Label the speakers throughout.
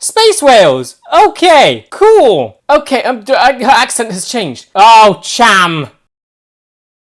Speaker 1: Space whales! Okay, cool! Okay, her accent has changed. Oh, cham!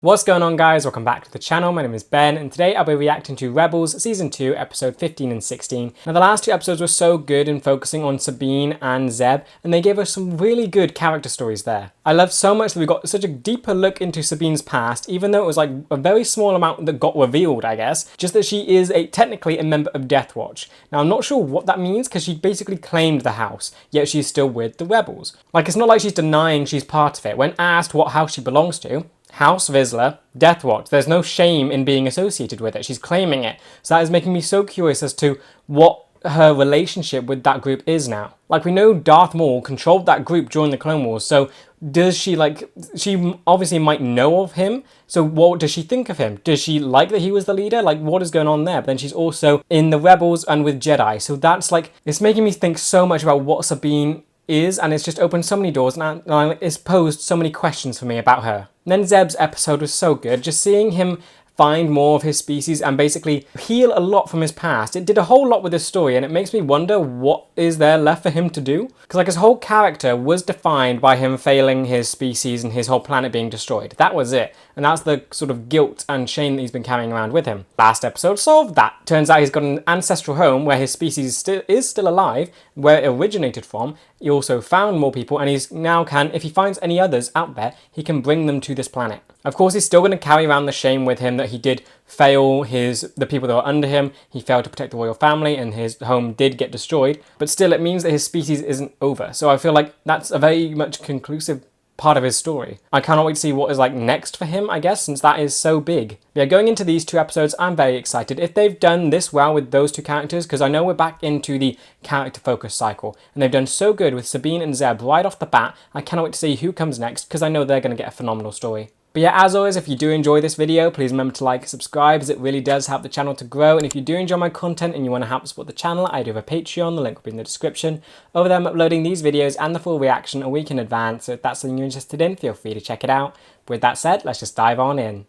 Speaker 1: What's going on, guys? Welcome back to the channel. My name is Ben, and today I'll be reacting to Rebels Season 2, Episode 15 and 16. Now, the last two episodes were so good in focusing on Sabine and Zeb, and they gave us some really good character stories there. I loved so much that we got such a deeper look into Sabine's past, even though it was like a very small amount that got revealed, I guess. Just that she is technically a member of Death Watch. Now, I'm not sure what that means, because she basically claimed the house, yet she's still with the Rebels. Like, it's not like she's denying she's part of it. When asked what house she belongs to, House Vizsla, Death Watch, there's no shame in being associated with it. She's claiming it. So that is making me so curious as to what her relationship with that group is now. Like, we know Darth Maul controlled that group during the Clone Wars, so does she, like, she obviously might know of him, so what does she think of him? Does she like that he was the leader? Like, what is going on there? But then she's also in the Rebels and with Jedi, so that's like, it's making me think so much about what Sabine is, and it's just opened so many doors, and it's posed so many questions for me about her. And then Zeb's episode was so good, just seeing him find more of his species and basically heal a lot from his past. It did a whole lot with his story, and it makes me wonder what is there left for him to do? Because like, his whole character was defined by him failing his species and his whole planet being destroyed. That was it. And that's the sort of guilt and shame that he's been carrying around with him. Last episode solved that. Turns out he's got an ancestral home where his species is still alive, where it originated from. He also found more people, and he's now can, if he finds any others out there, he can bring them to this planet. Of course, he's still going to carry around the shame with him that he did fail the people that were under him. He failed to protect the royal family, and his home did get destroyed. But still, it means that his species isn't over. So I feel like that's a very much conclusive part of his story. I cannot wait to see what is like next for him, I guess, since that is so big. Yeah, going into these two episodes, I'm very excited. If they've done this well with those two characters, because I know we're back into the character focus cycle, and they've done so good with Sabine and Zeb right off the bat, I cannot wait to see who comes next, because I know they're going to get a phenomenal story. But yeah, as always, if you do enjoy this video, please remember to like and subscribe, as it really does help the channel to grow. And if you do enjoy my content and you want to help support the channel, I do have a Patreon, the link will be in the description. Over there, I'm uploading these videos and the full reaction a week in advance, so if that's something you're interested in, feel free to check it out. With that said, let's just dive on in.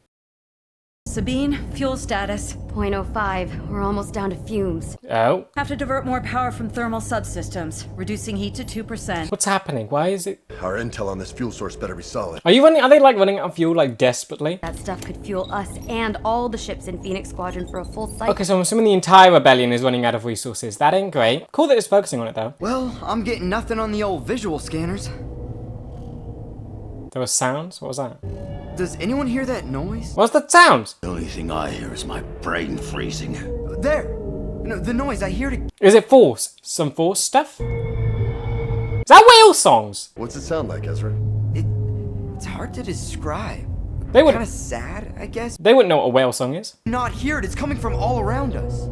Speaker 2: Sabine, fuel status.
Speaker 3: 0.05. We're almost down to fumes.
Speaker 1: Oh.
Speaker 2: Have to divert more power from thermal subsystems, reducing heat to 2%.
Speaker 1: What's happening? Why is it?
Speaker 4: Our intel on this fuel source better be solid.
Speaker 1: Are they like running out of fuel like desperately?
Speaker 3: That stuff could fuel us and all the ships in Phoenix Squadron for a full cycle.
Speaker 1: Okay, so I'm assuming the entire rebellion is running out of resources. That ain't great. Cool that it's focusing on it though.
Speaker 5: Well, I'm getting nothing on the old visual scanners.
Speaker 1: There were sounds? What was that?
Speaker 5: Does anyone hear that noise?
Speaker 1: What's the sound?
Speaker 6: The only thing I hear is my brain freezing.
Speaker 5: There! No, the noise, I hear it.
Speaker 1: Is it Force? Some Force stuff? Is that whale songs?
Speaker 4: What's it sound like, Ezra?
Speaker 5: It's hard to describe.
Speaker 1: They would.
Speaker 5: Kind of sad, I guess.
Speaker 1: They wouldn't know what a whale song is.
Speaker 5: Not hear it, it's coming from all around us.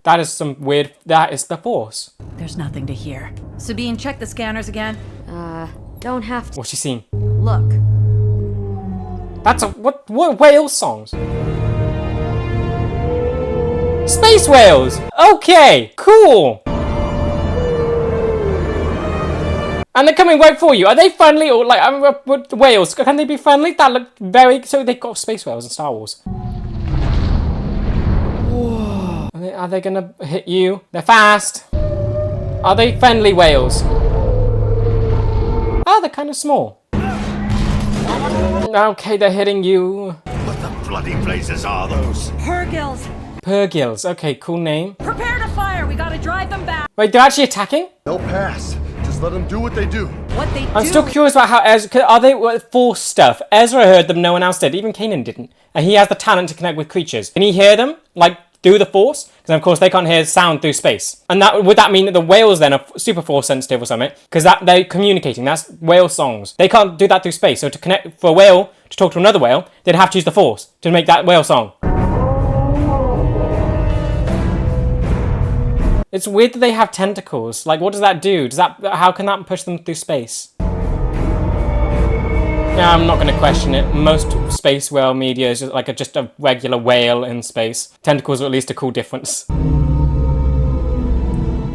Speaker 1: That is some weird. That is the Force.
Speaker 2: There's nothing to hear. Sabine, check the scanners again.
Speaker 3: Don't have to.
Speaker 1: What's she seen?
Speaker 3: Look.
Speaker 1: That's a what whale songs? Space whales! Okay, cool! And they're coming right for you. Are they friendly or like with whales? Can they be friendly? That looked very. So they've got space whales in Star Wars. Whoa. Are they gonna hit you? They're fast. Are they friendly whales? Oh, they're kind of small. Okay, they're hitting you.
Speaker 6: What the bloody blazes are those?
Speaker 2: Purgils!
Speaker 1: Purgils. Okay, cool name.
Speaker 2: Prepare to fire! We gotta drive them back!
Speaker 1: Wait, they're actually attacking?
Speaker 4: They'll pass. Just let them do what they do.
Speaker 2: What they do...
Speaker 1: I'm still curious about how Ezra... Are they Force stuff? Ezra heard them, no one else did. Even Kanan didn't. And he has the talent to connect with creatures. Can he hear them? Like, through the Force? Because of course they can't hear sound through space. And would that mean that the whales then are super Force sensitive or something? Because they're communicating. That's whale songs. They can't do that through space. So to connect for a whale to talk to another whale, they'd have to use the Force to make that whale song. It's weird that they have tentacles. Like, what does that do? How can that push them through space? Yeah, I'm not going to question it. Most space whale media is just a regular whale in space. Tentacles are at least a cool difference.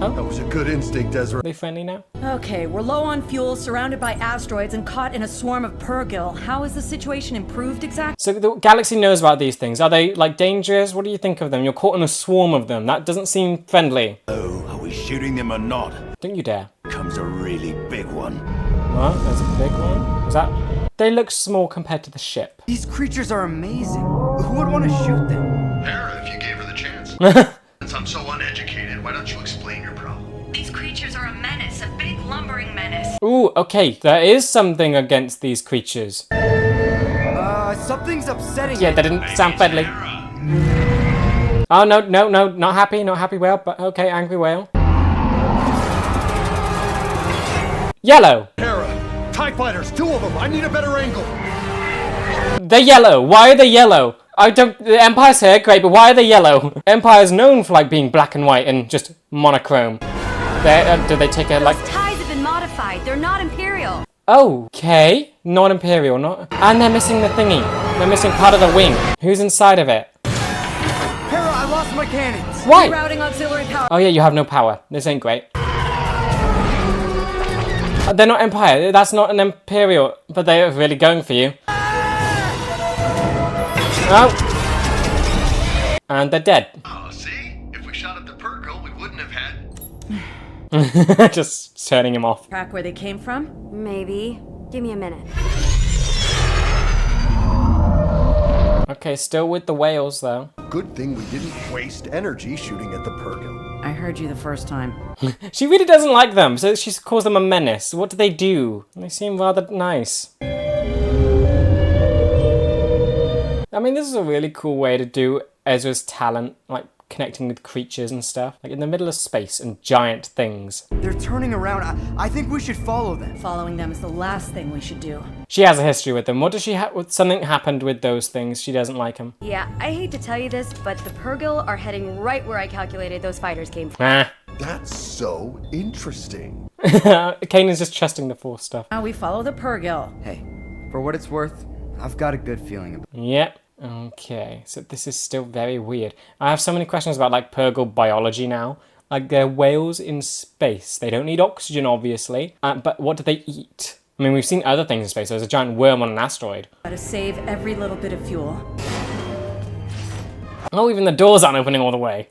Speaker 1: Oh?
Speaker 4: That was a good instinct, Ezra.
Speaker 1: Are they friendly now?
Speaker 2: Okay, we're low on fuel, surrounded by asteroids, and caught in a swarm of Purgil. How is the situation improved exactly?
Speaker 1: So the galaxy knows about these things. Are they, like, dangerous? What do you think of them? You're caught in a swarm of them. That doesn't seem friendly.
Speaker 6: Oh, are we shooting them or not?
Speaker 1: Don't you dare.
Speaker 6: Comes a really big one.
Speaker 1: What? There's a big one? Is that... They look small compared to the ship.
Speaker 5: These creatures are amazing. Who would want to shoot them?
Speaker 4: Hera, if you gave her the chance. Since I'm so uneducated, why don't you explain your problem?
Speaker 2: These creatures are a menace, a big lumbering menace.
Speaker 1: Ooh, okay. There is something against these creatures.
Speaker 5: Something's upsetting
Speaker 1: Yeah,
Speaker 5: me.
Speaker 1: that didn't sound friendly. Oh, no, not happy whale, but okay, angry whale. Yellow!
Speaker 4: Hera! TIE fighters, 2 of them! I need a better angle!
Speaker 1: They're yellow. Why are they yellow? The Empire's here, great, but why are they yellow? Empire's known for, like, being black and white and just monochrome. Do they take a, like...
Speaker 3: Those ties have been modified. They're not Imperial.
Speaker 1: Okay. Not Imperial, not... And they're missing the thingy. They're missing part of the wing. Who's inside of it?
Speaker 5: Hera, I lost my cannons.
Speaker 1: Why?
Speaker 2: Routing auxiliary power.
Speaker 1: Oh yeah, you have no power. This ain't great. They're not Empire. That's not an Imperial. But they're really going for you. Oh. And they're dead.
Speaker 4: Oh, see? If we shot at the Purgle, we wouldn't have had...
Speaker 1: Just turning him off.
Speaker 2: Track where they came from?
Speaker 3: Maybe. Give me a minute.
Speaker 1: Okay, still with the whales though.
Speaker 4: Good thing we didn't waste energy shooting at the Purgle.
Speaker 2: I heard you the first time.
Speaker 1: She really doesn't like them, so she calls them a menace. What do they do? They seem rather nice. I mean, this is a really cool way to do Ezra's talent, like connecting with creatures and stuff. Like in the middle of space and giant things.
Speaker 5: They're turning around. I think we should follow them.
Speaker 2: Following them is the last thing we should do.
Speaker 1: She has a history with them. What does she have? Something happened with those things. She doesn't like them.
Speaker 3: Yeah, I hate to tell you this, but the Purgil are heading right where I calculated those fighters came from.
Speaker 1: Ah.
Speaker 4: That's so interesting.
Speaker 1: Kanan's just trusting the Force stuff.
Speaker 2: Now we follow the Purgil.
Speaker 5: Hey, for what it's worth, I've got a good feeling about it.
Speaker 1: Yep. Okay, so this is still very weird. I have so many questions about like Purgle biology now. Like they're whales in space. They don't need oxygen, obviously. But what do they eat? I mean, we've seen other things in space. There's a giant worm on an asteroid.
Speaker 2: Gotta save every little bit of fuel.
Speaker 1: Oh, even the doors aren't opening all the way.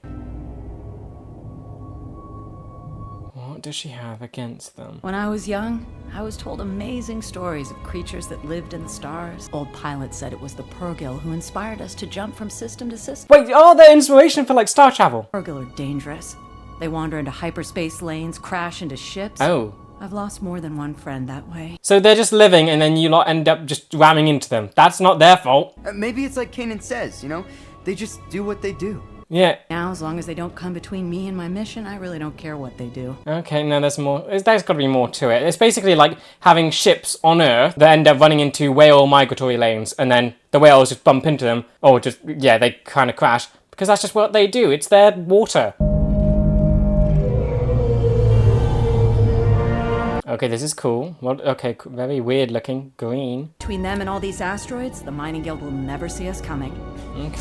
Speaker 1: What does she have against them?
Speaker 2: When I was young, I was told amazing stories of creatures that lived in the stars. Old pilots said it was the Purgil who inspired us to jump from system to system.
Speaker 1: Wait, oh, they're inspiration for like star travel.
Speaker 2: Purgil are dangerous. They wander into hyperspace lanes, crash into ships.
Speaker 1: Oh.
Speaker 2: I've lost more than one friend that way.
Speaker 1: So they're just living and then you lot end up just ramming into them. That's not their fault.
Speaker 5: Maybe it's like Kanan says, you know? They just do what they do.
Speaker 1: Yeah.
Speaker 2: Now, as long as they don't come between me and my mission, I really don't care what they do.
Speaker 1: Okay, no, there's more. There's got to be more to it. It's basically like having ships on Earth that end up running into whale migratory lanes, and then the whales just bump into them, or just, yeah, they kind of crash, because that's just what they do. It's their water. Okay, this is cool. Well, okay, very weird looking. Green.
Speaker 2: Between them and all these asteroids, the mining guild will never see us coming.
Speaker 1: Okay.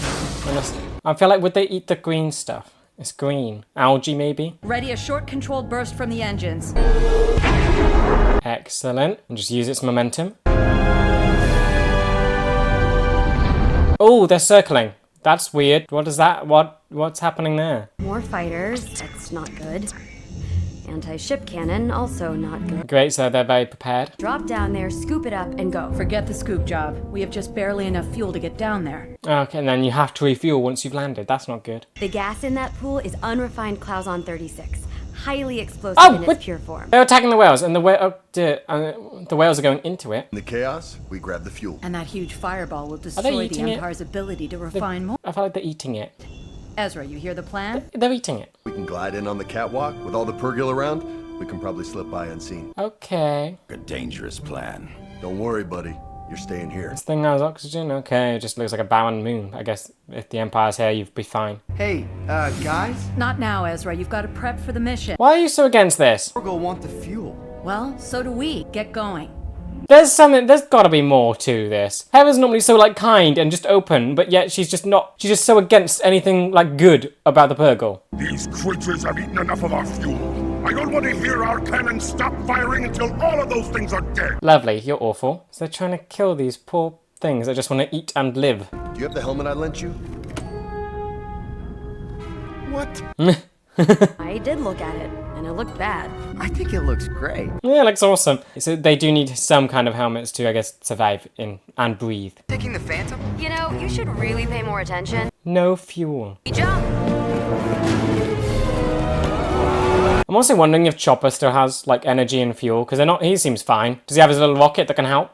Speaker 1: I feel like, would they eat the green stuff? It's green. Algae, maybe?
Speaker 2: Ready, a short controlled burst from the engines.
Speaker 1: Excellent. And just use its momentum. Oh, they're circling. That's weird. What is that? What's happening there?
Speaker 3: More fighters. That's not good. Anti-ship cannon, also not good.
Speaker 1: Great, so they're very prepared.
Speaker 3: Drop down there, scoop it up, and go.
Speaker 2: Forget the scoop job. We have just barely enough fuel to get down there.
Speaker 1: Okay, and then you have to refuel once you've landed. That's not good.
Speaker 3: The gas in that pool is unrefined Clauson 36. Highly explosive
Speaker 1: Oh,
Speaker 3: in its
Speaker 1: what?
Speaker 3: pure form.
Speaker 1: They're attacking the whales, and the whales are going into it.
Speaker 4: In the chaos, we grab the fuel.
Speaker 2: And that huge fireball will destroy the
Speaker 1: eating it?
Speaker 2: Empire's ability to refine more.
Speaker 1: I feel like they're eating it.
Speaker 2: Ezra, you hear the plan?
Speaker 1: They're eating it.
Speaker 4: We can glide in on the catwalk. With all the Purgil around, we can probably slip by unseen.
Speaker 1: Okay.
Speaker 6: A dangerous plan.
Speaker 4: Don't worry, buddy. You're staying here.
Speaker 1: This thing has oxygen? Okay, it just looks like a barren moon. I guess if the Empire's here, you'd be fine.
Speaker 5: Hey, guys?
Speaker 2: Not now, Ezra. You've got to prep for the mission.
Speaker 1: Why are you so against this?
Speaker 5: Purgle want the fuel.
Speaker 2: Well, so do we. Get going.
Speaker 1: There's gotta be more to this. Hera's normally so, like, kind and just open, but yet she's just so against anything, like, good about the Purgle.
Speaker 7: These creatures have eaten enough of our fuel. I don't want to hear our cannons stop firing until all of those things are dead.
Speaker 1: Lovely, you're awful. So they're trying to kill these poor things that just want to eat and live.
Speaker 4: Do you have the helmet I lent you? What?
Speaker 3: I did look at it, and it looked bad.
Speaker 5: I think it looks great.
Speaker 1: Yeah, it looks awesome. So they do need some kind of helmets to, I guess, survive in and breathe.
Speaker 5: Taking the Phantom?
Speaker 3: You know, you should really pay more attention.
Speaker 1: No fuel.
Speaker 3: We jump.
Speaker 1: I'm also wondering if Chopper still has, like, energy and fuel, because they're not. He seems fine. Does he have his little rocket that can help?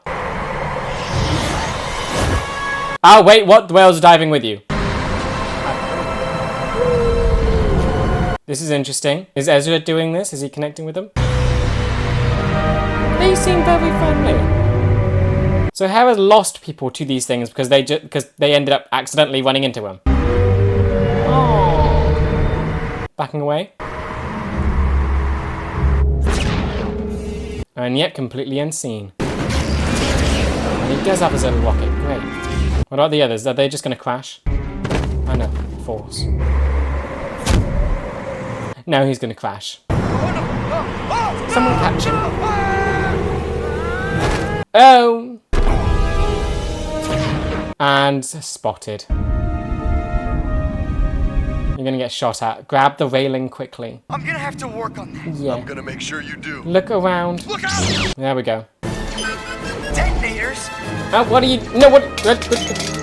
Speaker 1: Oh, wait, what? The whale's diving with you. This is interesting. Is Ezra doing this? Is he connecting with them? They seem very friendly. So Hera's lost people to these things because they ended up accidentally running into him. Oh. Backing away. And yet completely unseen. And he does have his little rocket. Great. What about the others? Are they just going to crash? I know. Force. No, he's going to crash. Someone catch him. Oh! And spotted. You're going to get shot at. Grab the railing quickly.
Speaker 5: I'm gonna have to work on that.
Speaker 1: Yeah.
Speaker 4: I'm gonna make sure you do.
Speaker 1: Look around.
Speaker 4: Look out!
Speaker 1: There we go.
Speaker 5: Detonators?
Speaker 1: Oh, what are you... No, what...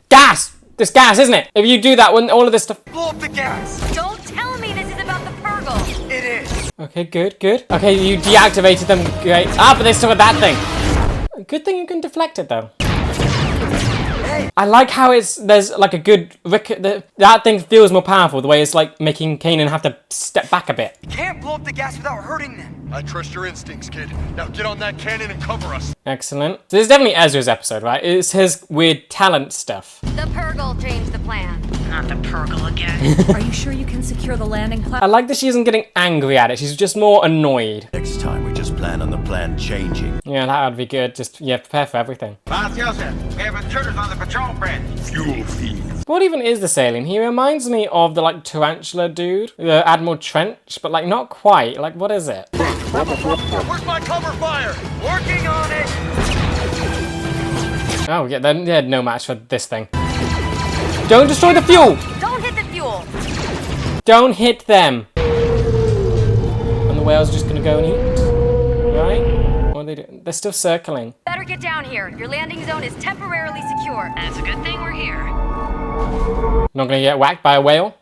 Speaker 1: Gas! This gas, isn't it? If you do that, when all of this stuff...
Speaker 5: Blow up the gas.
Speaker 3: Don't tell me this is about the Purgle.
Speaker 5: It is.
Speaker 1: Okay, good, good. Okay, you deactivated them. Great. Ah, but they still got that thing. Good thing you can deflect it, though. I like how there's like a good... That thing feels more powerful, the way it's like making Kanan have to step back a bit.
Speaker 5: You can't blow up the gas without hurting them.
Speaker 4: I trust your instincts, kid. Now get on that cannon and cover us.
Speaker 1: Excellent. So this is definitely Ezra's episode, right? It's his weird talent stuff.
Speaker 3: The Purgle changed the plan.
Speaker 2: Not the Purgle again. Are you sure you can secure the landing
Speaker 1: I
Speaker 2: platform?
Speaker 1: like that she isn't getting angry at it. She's just more annoyed.
Speaker 6: Next time we just plan on the plan changing.
Speaker 1: Yeah, that would be good. Just, yeah, prepare for everything.
Speaker 8: Boss Joseph, we have intruders on the patrol bridge.
Speaker 7: Fuel thieves.
Speaker 1: What even is this alien? He reminds me of the, like, tarantula dude. The Admiral Trench, but, like, not quite. Like, what is it?
Speaker 4: Where's my cover fire?
Speaker 5: Working on it.
Speaker 1: Oh, yeah, they had no match for this thing. Don't destroy the fuel!
Speaker 3: Don't hit the fuel.
Speaker 1: Don't hit them! And the whale's just gonna go and eat. Right? What are they doing? They're still circling.
Speaker 3: Better get down here. Your landing zone is temporarily secure.
Speaker 2: That's a good thing we're here.
Speaker 1: Not gonna get whacked by a whale.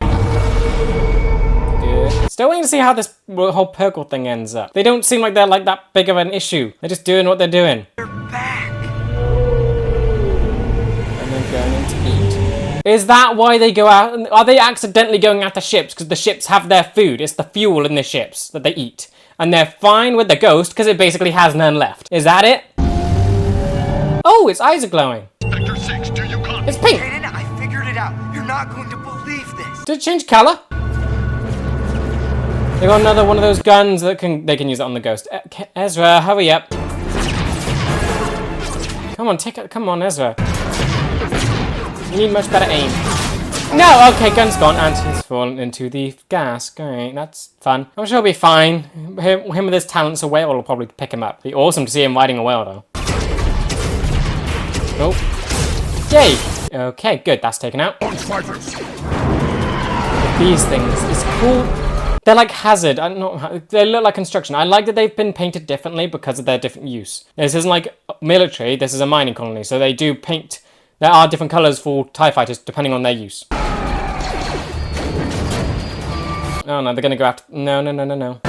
Speaker 1: Good. Still waiting to see how this whole Purgle thing ends up. They don't seem like they're like that big of an issue. They're just doing what they're doing.
Speaker 5: They're back.
Speaker 1: And then going in to eat. Is that why they go out? Are they accidentally going after ships because the ships have their food? It's the fuel in the ships that they eat. And they're fine with the ghost because it basically has none left. Is that it? Oh, its eyes are glowing.
Speaker 4: Sector 6, do you copy?
Speaker 1: It's pink.
Speaker 5: Kanan, I figured it out. You're not going to believe this.
Speaker 1: Did it change color? They got another one of those guns that they can use it on the ghost. Ezra, hurry up. Come on, take it. Come on, Ezra. You need much better aim. No, okay, gun's gone, and he's fallen into the gas. Great, that's fun. I'm sure he'll be fine. Him with his talents, a whale will probably pick him up. Be awesome to see him riding a whale, though. Oh. Yay! Okay, good, that's taken out.
Speaker 7: On fighters.
Speaker 1: These things, it's cool. They're like hazard. They look like construction. I like that they've been painted differently because of their different use. This isn't like military, this is a mining colony, so they do paint. There are different colours for TIE fighters depending on their use. Oh no, they're gonna go after... No.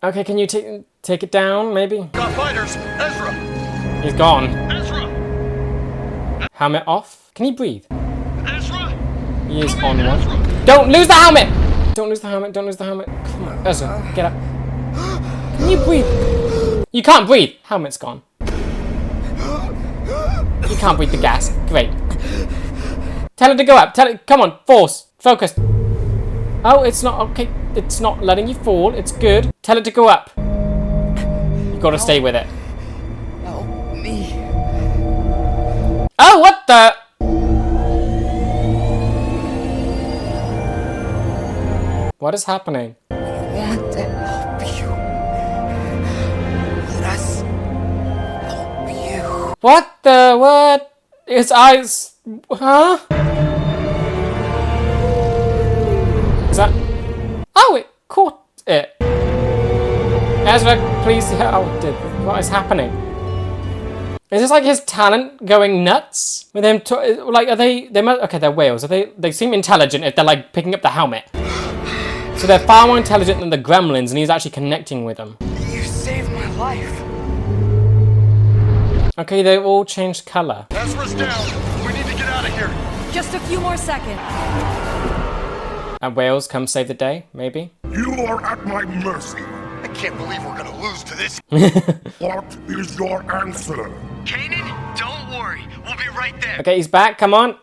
Speaker 1: Okay, can you take it down, maybe?
Speaker 4: Got fighters! Ezra!
Speaker 1: He's gone.
Speaker 4: Ezra!
Speaker 1: Helmet off. Can he breathe?
Speaker 4: Ezra!
Speaker 1: He is
Speaker 4: Come in,
Speaker 1: on
Speaker 4: Ezra!
Speaker 1: one. Don't lose the helmet! Don't lose the helmet, don't lose the helmet. Come on, Ezra, get up. Can you breathe? You can't breathe. Helmet's gone. You can't breathe the gas. Great. Tell it to go up. Tell it. Come on. Force. Focus. Oh, it's not. Okay. It's not letting you fall. It's good. Tell it to go up. You gotta stay with it.
Speaker 5: Help me.
Speaker 1: Oh, what the? What is happening?
Speaker 5: I want to help you. Let us help you.
Speaker 1: What the? What? His eyes. Huh? Oh, it caught it. Ezra, please help. What is happening? Is this like his talent going nuts? With him, like, are they must, okay, they're whales. They seem intelligent if they're like picking up the helmet. So they're far more intelligent than the gremlins, and he's actually connecting with them.
Speaker 5: You saved my life.
Speaker 1: Okay, they've all changed color.
Speaker 4: Ezra's down. We need to get out of here.
Speaker 2: Just a few more seconds.
Speaker 1: And whales come save the day, maybe?
Speaker 7: You are at my mercy.
Speaker 4: I can't believe we're gonna lose to this.
Speaker 7: What is your answer?
Speaker 8: Kanan, don't worry. We'll be right there.
Speaker 1: Okay, he's back, come on.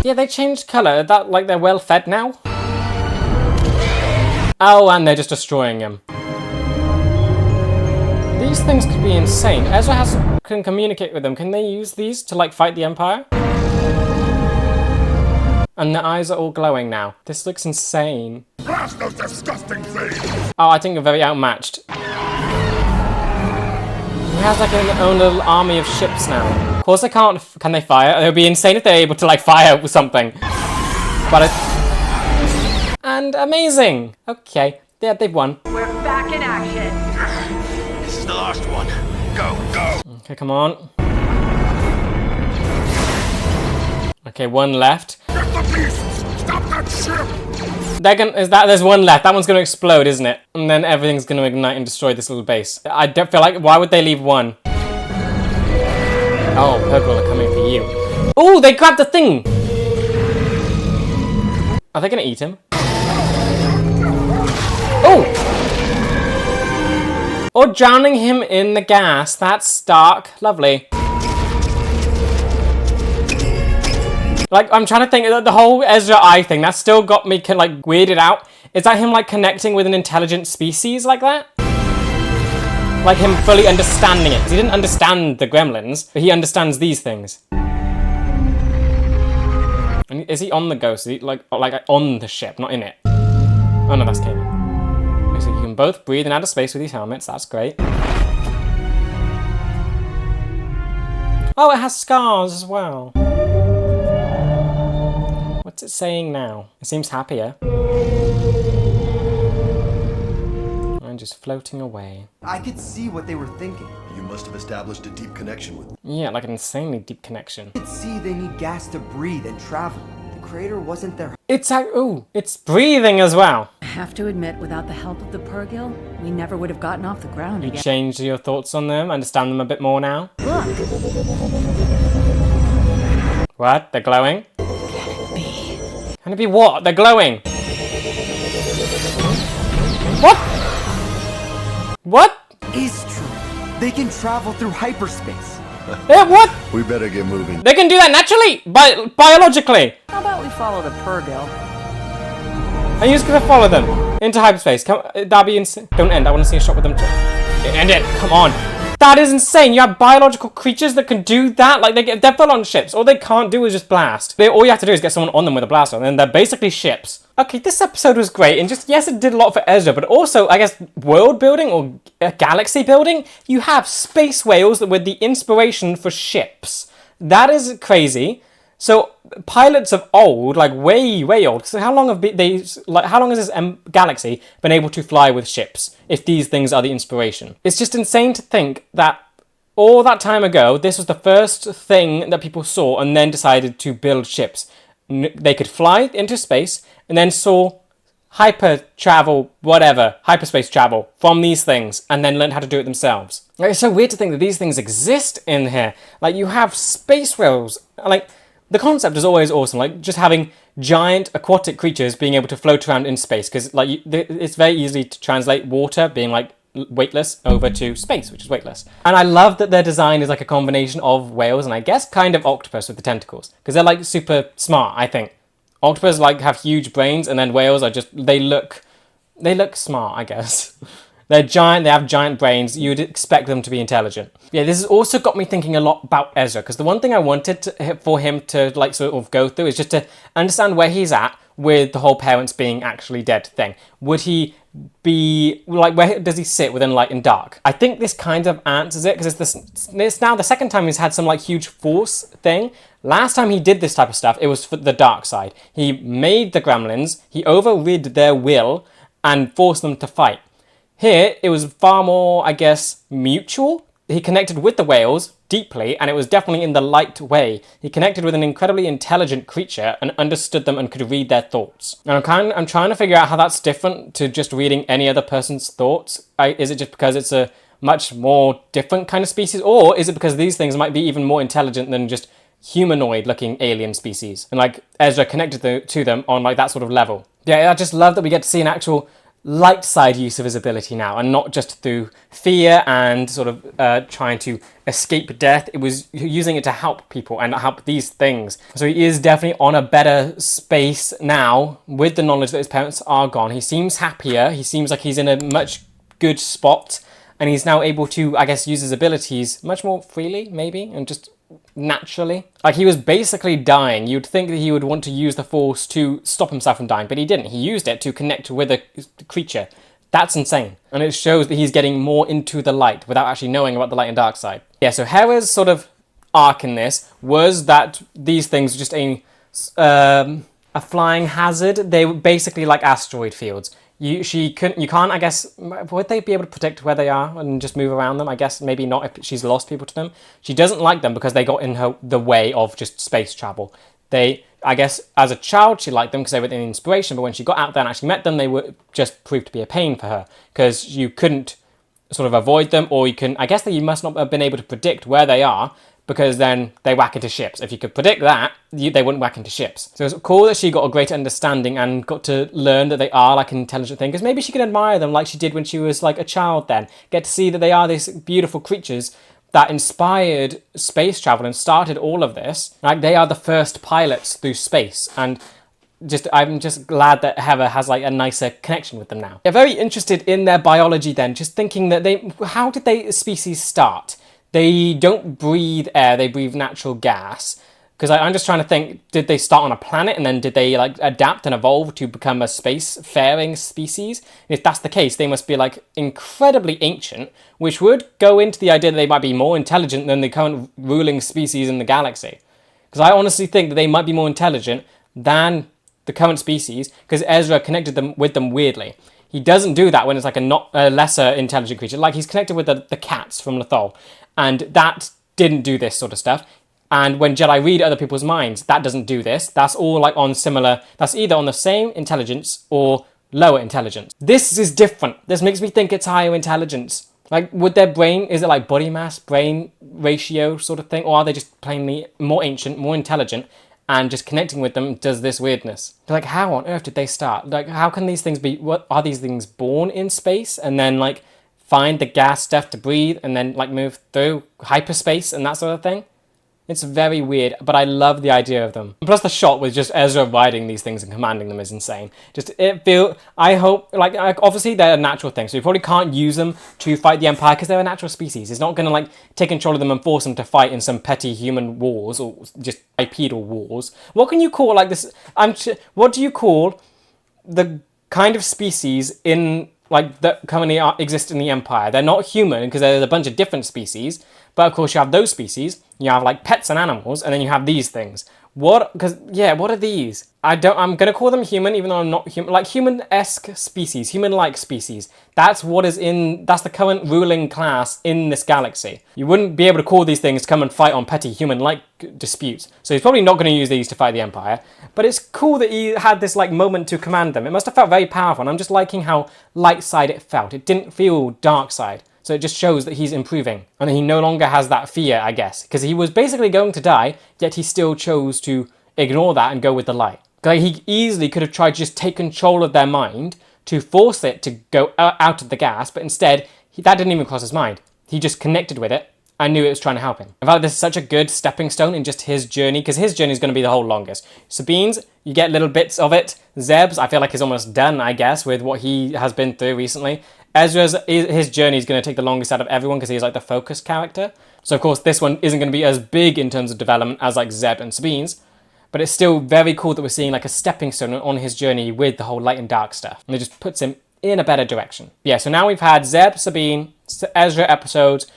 Speaker 1: Yeah, they changed color. That, like, they're well fed now? Oh, and they're just destroying him. These things could be insane. Ezra can communicate with them. Can they use these to, like, fight the Empire? And the eyes are all glowing now. This looks insane.
Speaker 7: Blast those disgusting things!
Speaker 1: Oh, I think you're very outmatched. He has like an own little army of ships now. Of course they can't, can they fire? It would be insane if they're able to like fire with something. But and amazing! Okay, yeah, they've won.
Speaker 9: We're back in action.
Speaker 6: This is the last one. Go, go.
Speaker 1: Okay, come on. Okay, one left.
Speaker 7: Get the beasts! Stop that ship!
Speaker 1: There's one left. That one's gonna explode, isn't it? And then everything's gonna ignite and destroy this little base. I don't feel like, why would they leave one? Oh, purple are coming for you. Oh, they grabbed the thing! Are they gonna eat him? Oh! Or drowning him in the gas. That's dark. Lovely. Like, I'm trying to think, the whole Ezra Eye thing, that's still got me, like, weirded out. Is that him, like, connecting with an intelligent species like that? Like him fully understanding it. Because he didn't understand the gremlins, but he understands these things. And is he on the ghost? Is he, like on the ship, not in it? Oh, no, that's Kanan. So you can both breathe in outer space with these helmets. That's great. Oh, it has scars as well. What's it saying now? It seems happier. And just floating away.
Speaker 5: I could see what they were thinking.
Speaker 6: You must have established a deep connection with them.
Speaker 1: Yeah, like an insanely deep connection.
Speaker 5: I could see they need gas to breathe and travel. The crater wasn't their...
Speaker 1: It's like, ooh, it's breathing as well.
Speaker 2: I have to admit, without the help of the Purgill, we never would have gotten off the ground
Speaker 1: You
Speaker 2: again.
Speaker 1: changed your thoughts on them, understand them a bit more now.
Speaker 2: Look,
Speaker 1: What? They're glowing?
Speaker 2: be.
Speaker 1: Can it be what? They're glowing. What? What?
Speaker 5: Is true. They can travel through hyperspace.
Speaker 1: What?
Speaker 6: We better get moving.
Speaker 1: They can do that naturally, biologically.
Speaker 2: How about we follow the Purgill?
Speaker 1: Are you just gonna follow them into hyperspace? Come, that'd be insane. Don't end. I want to see a shot with them. End it. Come on. That is insane. You have biological creatures that can do that. Like they're full on ships. All they can't do is just blast. All you have to do is get someone on them with a blaster, and then they're basically ships. Okay, this episode was great, and just, yes, it did a lot for Ezra, but also, I guess, world building or galaxy building. You have space whales with the inspiration for ships. That is crazy. So pilots of old, like way old. So how long have how long has this galaxy been able to fly with ships? If these things are the inspiration, it's just insane to think that all that time ago, this was the first thing that people saw, and then decided to build ships. They could fly into space, and then saw hyperspace travel from these things, and then learned how to do it themselves. Like, it's so weird to think that these things exist in here. Like, you have space whales. Like, the concept is always awesome. Like, just having giant aquatic creatures being able to float around in space, because like it's very easy to translate water being like weightless over to space, which is weightless. And I love that their design is like a combination of whales and I guess kind of octopus with the tentacles, because they're like super smart, I think. Octopus like have huge brains, and then whales are just, they look smart, I guess. They're giant, they have giant brains, you'd expect them to be intelligent. Yeah, this has also got me thinking a lot about Ezra, because the one thing I wanted for him to like sort of go through is just to understand where he's at, with the whole parents being actually dead thing? Would he be, like, where does he sit within light and dark? I think this kind of answers it, because it's now the second time he's had some, like, huge force thing. Last time he did this type of stuff, it was for the dark side. He made the gremlins, he overrid their will, and forced them to fight. Here, it was far more, I guess, mutual. He connected with the whales deeply, and it was definitely in the light way. He connected with an incredibly intelligent creature and understood them and could read their thoughts. And I'm trying to figure out how that's different to just reading any other person's thoughts. Is it just because it's a much more different kind of species, or is it because these things might be even more intelligent than just humanoid-looking alien species? And like Ezra connected to them on like that sort of level. Yeah, I just love that we get to see an actual light side use of his ability now, and not just through fear and sort of trying to escape death. It was using it to help people and help these things. So he is definitely on a better space now with the knowledge that his parents are gone. He seems happier. He seems like he's in a much good spot, and he's now able to, I guess, use his abilities much more freely, maybe, and just naturally. Like, he was basically dying. You'd think that he would want to use the Force to stop himself from dying, but he didn't. He used it to connect with a creature. That's insane. And it shows that he's getting more into the light without actually knowing about the light and dark side. Yeah, so Hera's sort of arc in this was that these things were just a flying hazard. They were basically like asteroid fields. You can't, I guess, would they be able to predict where they are and just move around them? I guess maybe not if she's lost people to them. She doesn't like them because they got in the way of just space travel. I guess, as a child, she liked them because they were an inspiration, but when she got out there and actually met them, they were just proved to be a pain for her, because you couldn't sort of avoid them, or you can, I guess that you must not have been able to predict where they are, because then they whack into ships. If you could predict that, they wouldn't whack into ships. So it's cool that she got a greater understanding and got to learn that they are like an intelligent thing, because maybe she could admire them like she did when she was like a child then. Get to see that they are these beautiful creatures that inspired space travel and started all of this. Like, they are the first pilots through space, and I'm just glad that Hera has like a nicer connection with them now. They're very interested in their biology then, just thinking that how did they species start? They don't breathe air, they breathe natural gas. Because I'm just trying to think, did they start on a planet and then did they like adapt and evolve to become a space-faring species? And if that's the case, they must be like incredibly ancient, which would go into the idea that they might be more intelligent than the current ruling species in the galaxy. Because I honestly think that they might be more intelligent than the current species, because Ezra connected them with them weirdly. He doesn't do that when it's like a lesser intelligent creature. Like, he's connected with the cats from Lothal, and that didn't do this sort of stuff. And when Jedi read other people's minds, that doesn't do this. That's all like on similar, that's either on the same intelligence or lower intelligence. This is different. This makes me think it's higher intelligence. Like, would their brain, is it like body mass, brain ratio sort of thing? Or are they just plainly more ancient, more intelligent, and just connecting with them does this weirdness? Like, how on earth did they start? Like, how can these things be, what are these things born in space and then like find the gas stuff to breathe and then like move through hyperspace and that sort of thing? It's very weird, but I love the idea of them. Plus the shot with just Ezra riding these things and commanding them is insane. I hope, like obviously they're a natural thing, so you probably can't use them to fight the Empire because they're a natural species. It's not going to like take control of them and force them to fight in some petty human wars or just bipedal wars. What can you call like this? What do you call the kind of species in like that currently exist in the Empire? They're not human because there's a bunch of different species, but of course you have those species, you have like pets and animals, and then you have these things. What are these? I'm gonna call them human, even though I'm not human. Like human-esque species, human-like species. That's the current ruling class in this galaxy. You wouldn't be able to call these things to come and fight on petty human-like disputes. So he's probably not going to use these to fight the Empire. But it's cool that he had this like moment to command them. It must have felt very powerful, and I'm just liking how light side it felt. It didn't feel dark side. So it just shows that he's improving, and he no longer has that fear, I guess, because he was basically going to die, yet he still chose to ignore that and go with the light. Like, he easily could have tried to just take control of their mind to force it to go out of the gas, but instead, that didn't even cross his mind. He just connected with it and knew it was trying to help him. In fact, this is such a good stepping stone in just his journey, because his journey is going to be the whole longest. Sabine's, you get little bits of it. Zeb's, I feel like he's almost done, I guess, with what he has been through recently. Ezra's, his journey is going to take the longest out of everyone because he's like the focus character. So of course this one isn't going to be as big in terms of development as like Zeb and Sabine's. but it's still very cool that we're seeing like a stepping stone on his journey with the whole light and dark stuff. And it just puts him in a better direction. Yeah, so now we've had Zeb, Sabine, Ezra episodes.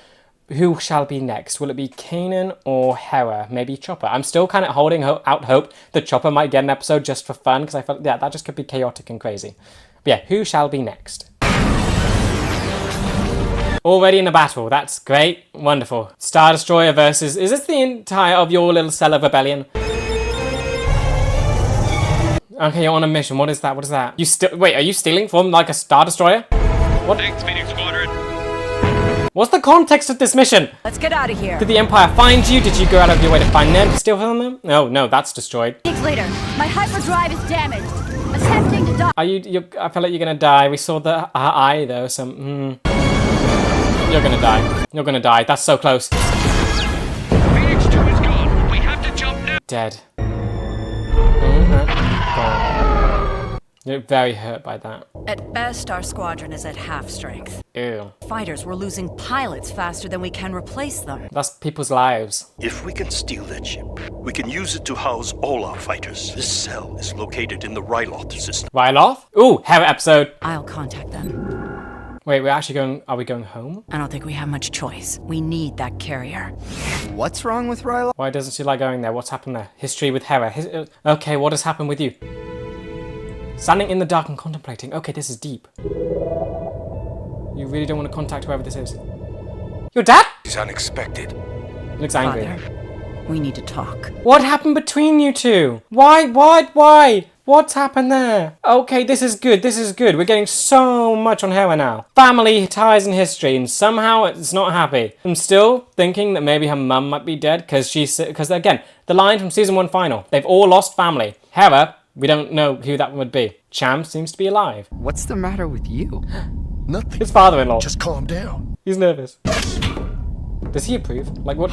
Speaker 1: Who shall be next? Will it be Kanan or Hera? Maybe Chopper. I'm still kind of holding out hope that Chopper might get an episode just for fun, because I felt, yeah, that just could be chaotic and crazy. But yeah, who shall be next? Already in a battle. That's great. Wonderful. Star Destroyer versus... Is this the entire of your little cell of rebellion? Okay, you're on a mission. What is that? What is that? Wait, are you stealing from like a Star Destroyer? What?
Speaker 6: Thanks, Phoenix Squadron.
Speaker 1: What's the context of this mission?
Speaker 2: Let's get out of here.
Speaker 1: Did the Empire find you? Did you go out of your way to find them to steal from them? No, that's destroyed.
Speaker 9: Weeks later, my hyperdrive is damaged. Attempting to dock.
Speaker 1: Are you? I feel like you're gonna die. We saw the eye though, so you're gonna die. You're gonna die. That's so close.
Speaker 6: Phoenix 2 is gone. We have to jump now.
Speaker 1: Dead. You're very hurt by that.
Speaker 2: At best, our squadron is at half strength.
Speaker 1: Ew.
Speaker 2: Fighters, we're losing pilots faster than we can replace them.
Speaker 1: That's people's lives.
Speaker 6: If we can steal that ship, we can use it to house all our fighters. This cell is located in the Ryloth system.
Speaker 1: Ryloth? Ooh, Hera episode.
Speaker 2: I'll contact them.
Speaker 1: Wait, we're actually going... Are we going home?
Speaker 2: I don't think we have much choice. We need that carrier.
Speaker 5: What's wrong with Ryloth?
Speaker 1: Why doesn't she like going there? What's happened there? History with Hera. Okay, what has happened with you? Standing in the dark and contemplating. Okay, this is deep. You really don't want to contact whoever this is. Your dad?
Speaker 6: It's unexpected.
Speaker 1: Looks angry.
Speaker 2: Father, we need to talk.
Speaker 1: What happened between you two? Why? What's happened there? Okay, this is good. This is good. We're getting so much on Hera now. Family ties and history, and somehow it's not happy. I'm still thinking that maybe her mum might be dead because again, the line from season 1 final. They've all lost family. Hera, we don't know who that would be. Cham seems to be alive.
Speaker 5: What's the matter with you?
Speaker 4: Nothing.
Speaker 1: His father-in-law.
Speaker 4: Just calm down.
Speaker 1: He's nervous. Does he approve? Like what?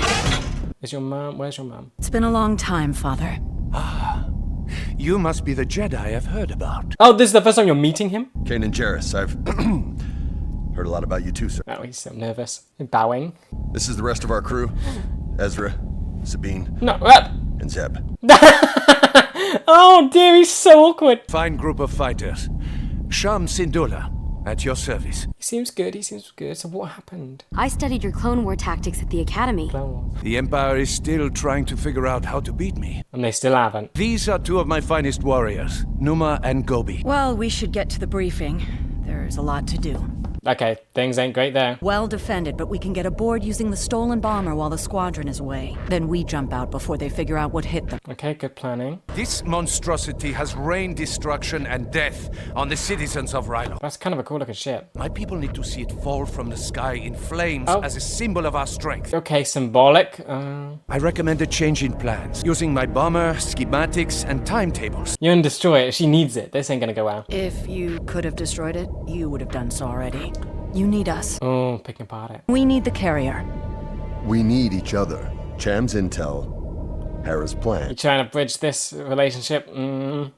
Speaker 1: Is your mum? Where's your mum?
Speaker 2: It's been a long time, Father.
Speaker 6: You must be the Jedi I've heard about.
Speaker 1: Oh, this is the first time you're meeting him?
Speaker 10: Kanan Jarrus, I've heard a lot about you too, sir.
Speaker 1: Oh, he's so nervous. Bowing.
Speaker 10: This is the rest of our crew. Ezra, Sabine,
Speaker 1: No.
Speaker 10: and Zeb.
Speaker 1: Oh dear, he's so awkward.
Speaker 6: Fine group of fighters. Sham SYNDULLA, at your service.
Speaker 1: He seems good, he seems good. So what happened?
Speaker 3: I studied your Clone War tactics at the Academy.
Speaker 1: Clone Wars.
Speaker 6: The Empire is still trying to figure out how to beat me.
Speaker 1: And they still haven't.
Speaker 6: These are two of my finest warriors, Numa and Gobi.
Speaker 2: Well, we should get to the briefing. There's a lot to do.
Speaker 1: Okay, things ain't great there.
Speaker 2: Well defended, but we can get aboard using the stolen bomber while the squadron is away. Then we jump out before they figure out what hit them.
Speaker 1: Okay, good planning.
Speaker 6: This monstrosity has rained destruction and death on the citizens of Ryloth.
Speaker 1: That's kind of a cool looking ship.
Speaker 6: My people need to see it fall from the sky in flames
Speaker 1: Oh.
Speaker 6: as a symbol of our strength.
Speaker 1: Okay, symbolic.
Speaker 6: I recommend a change in plans, using my bomber, schematics, and timetables.
Speaker 1: You can destroy it. She needs it. This ain't gonna go well.
Speaker 2: If you could have destroyed it, you would have done so already. You need us.
Speaker 1: Oh, picking apart it.
Speaker 2: We need the carrier.
Speaker 10: We need each other. Cham's intel, Hera's
Speaker 1: You
Speaker 10: plan.
Speaker 1: trying to bridge this relationship? I'm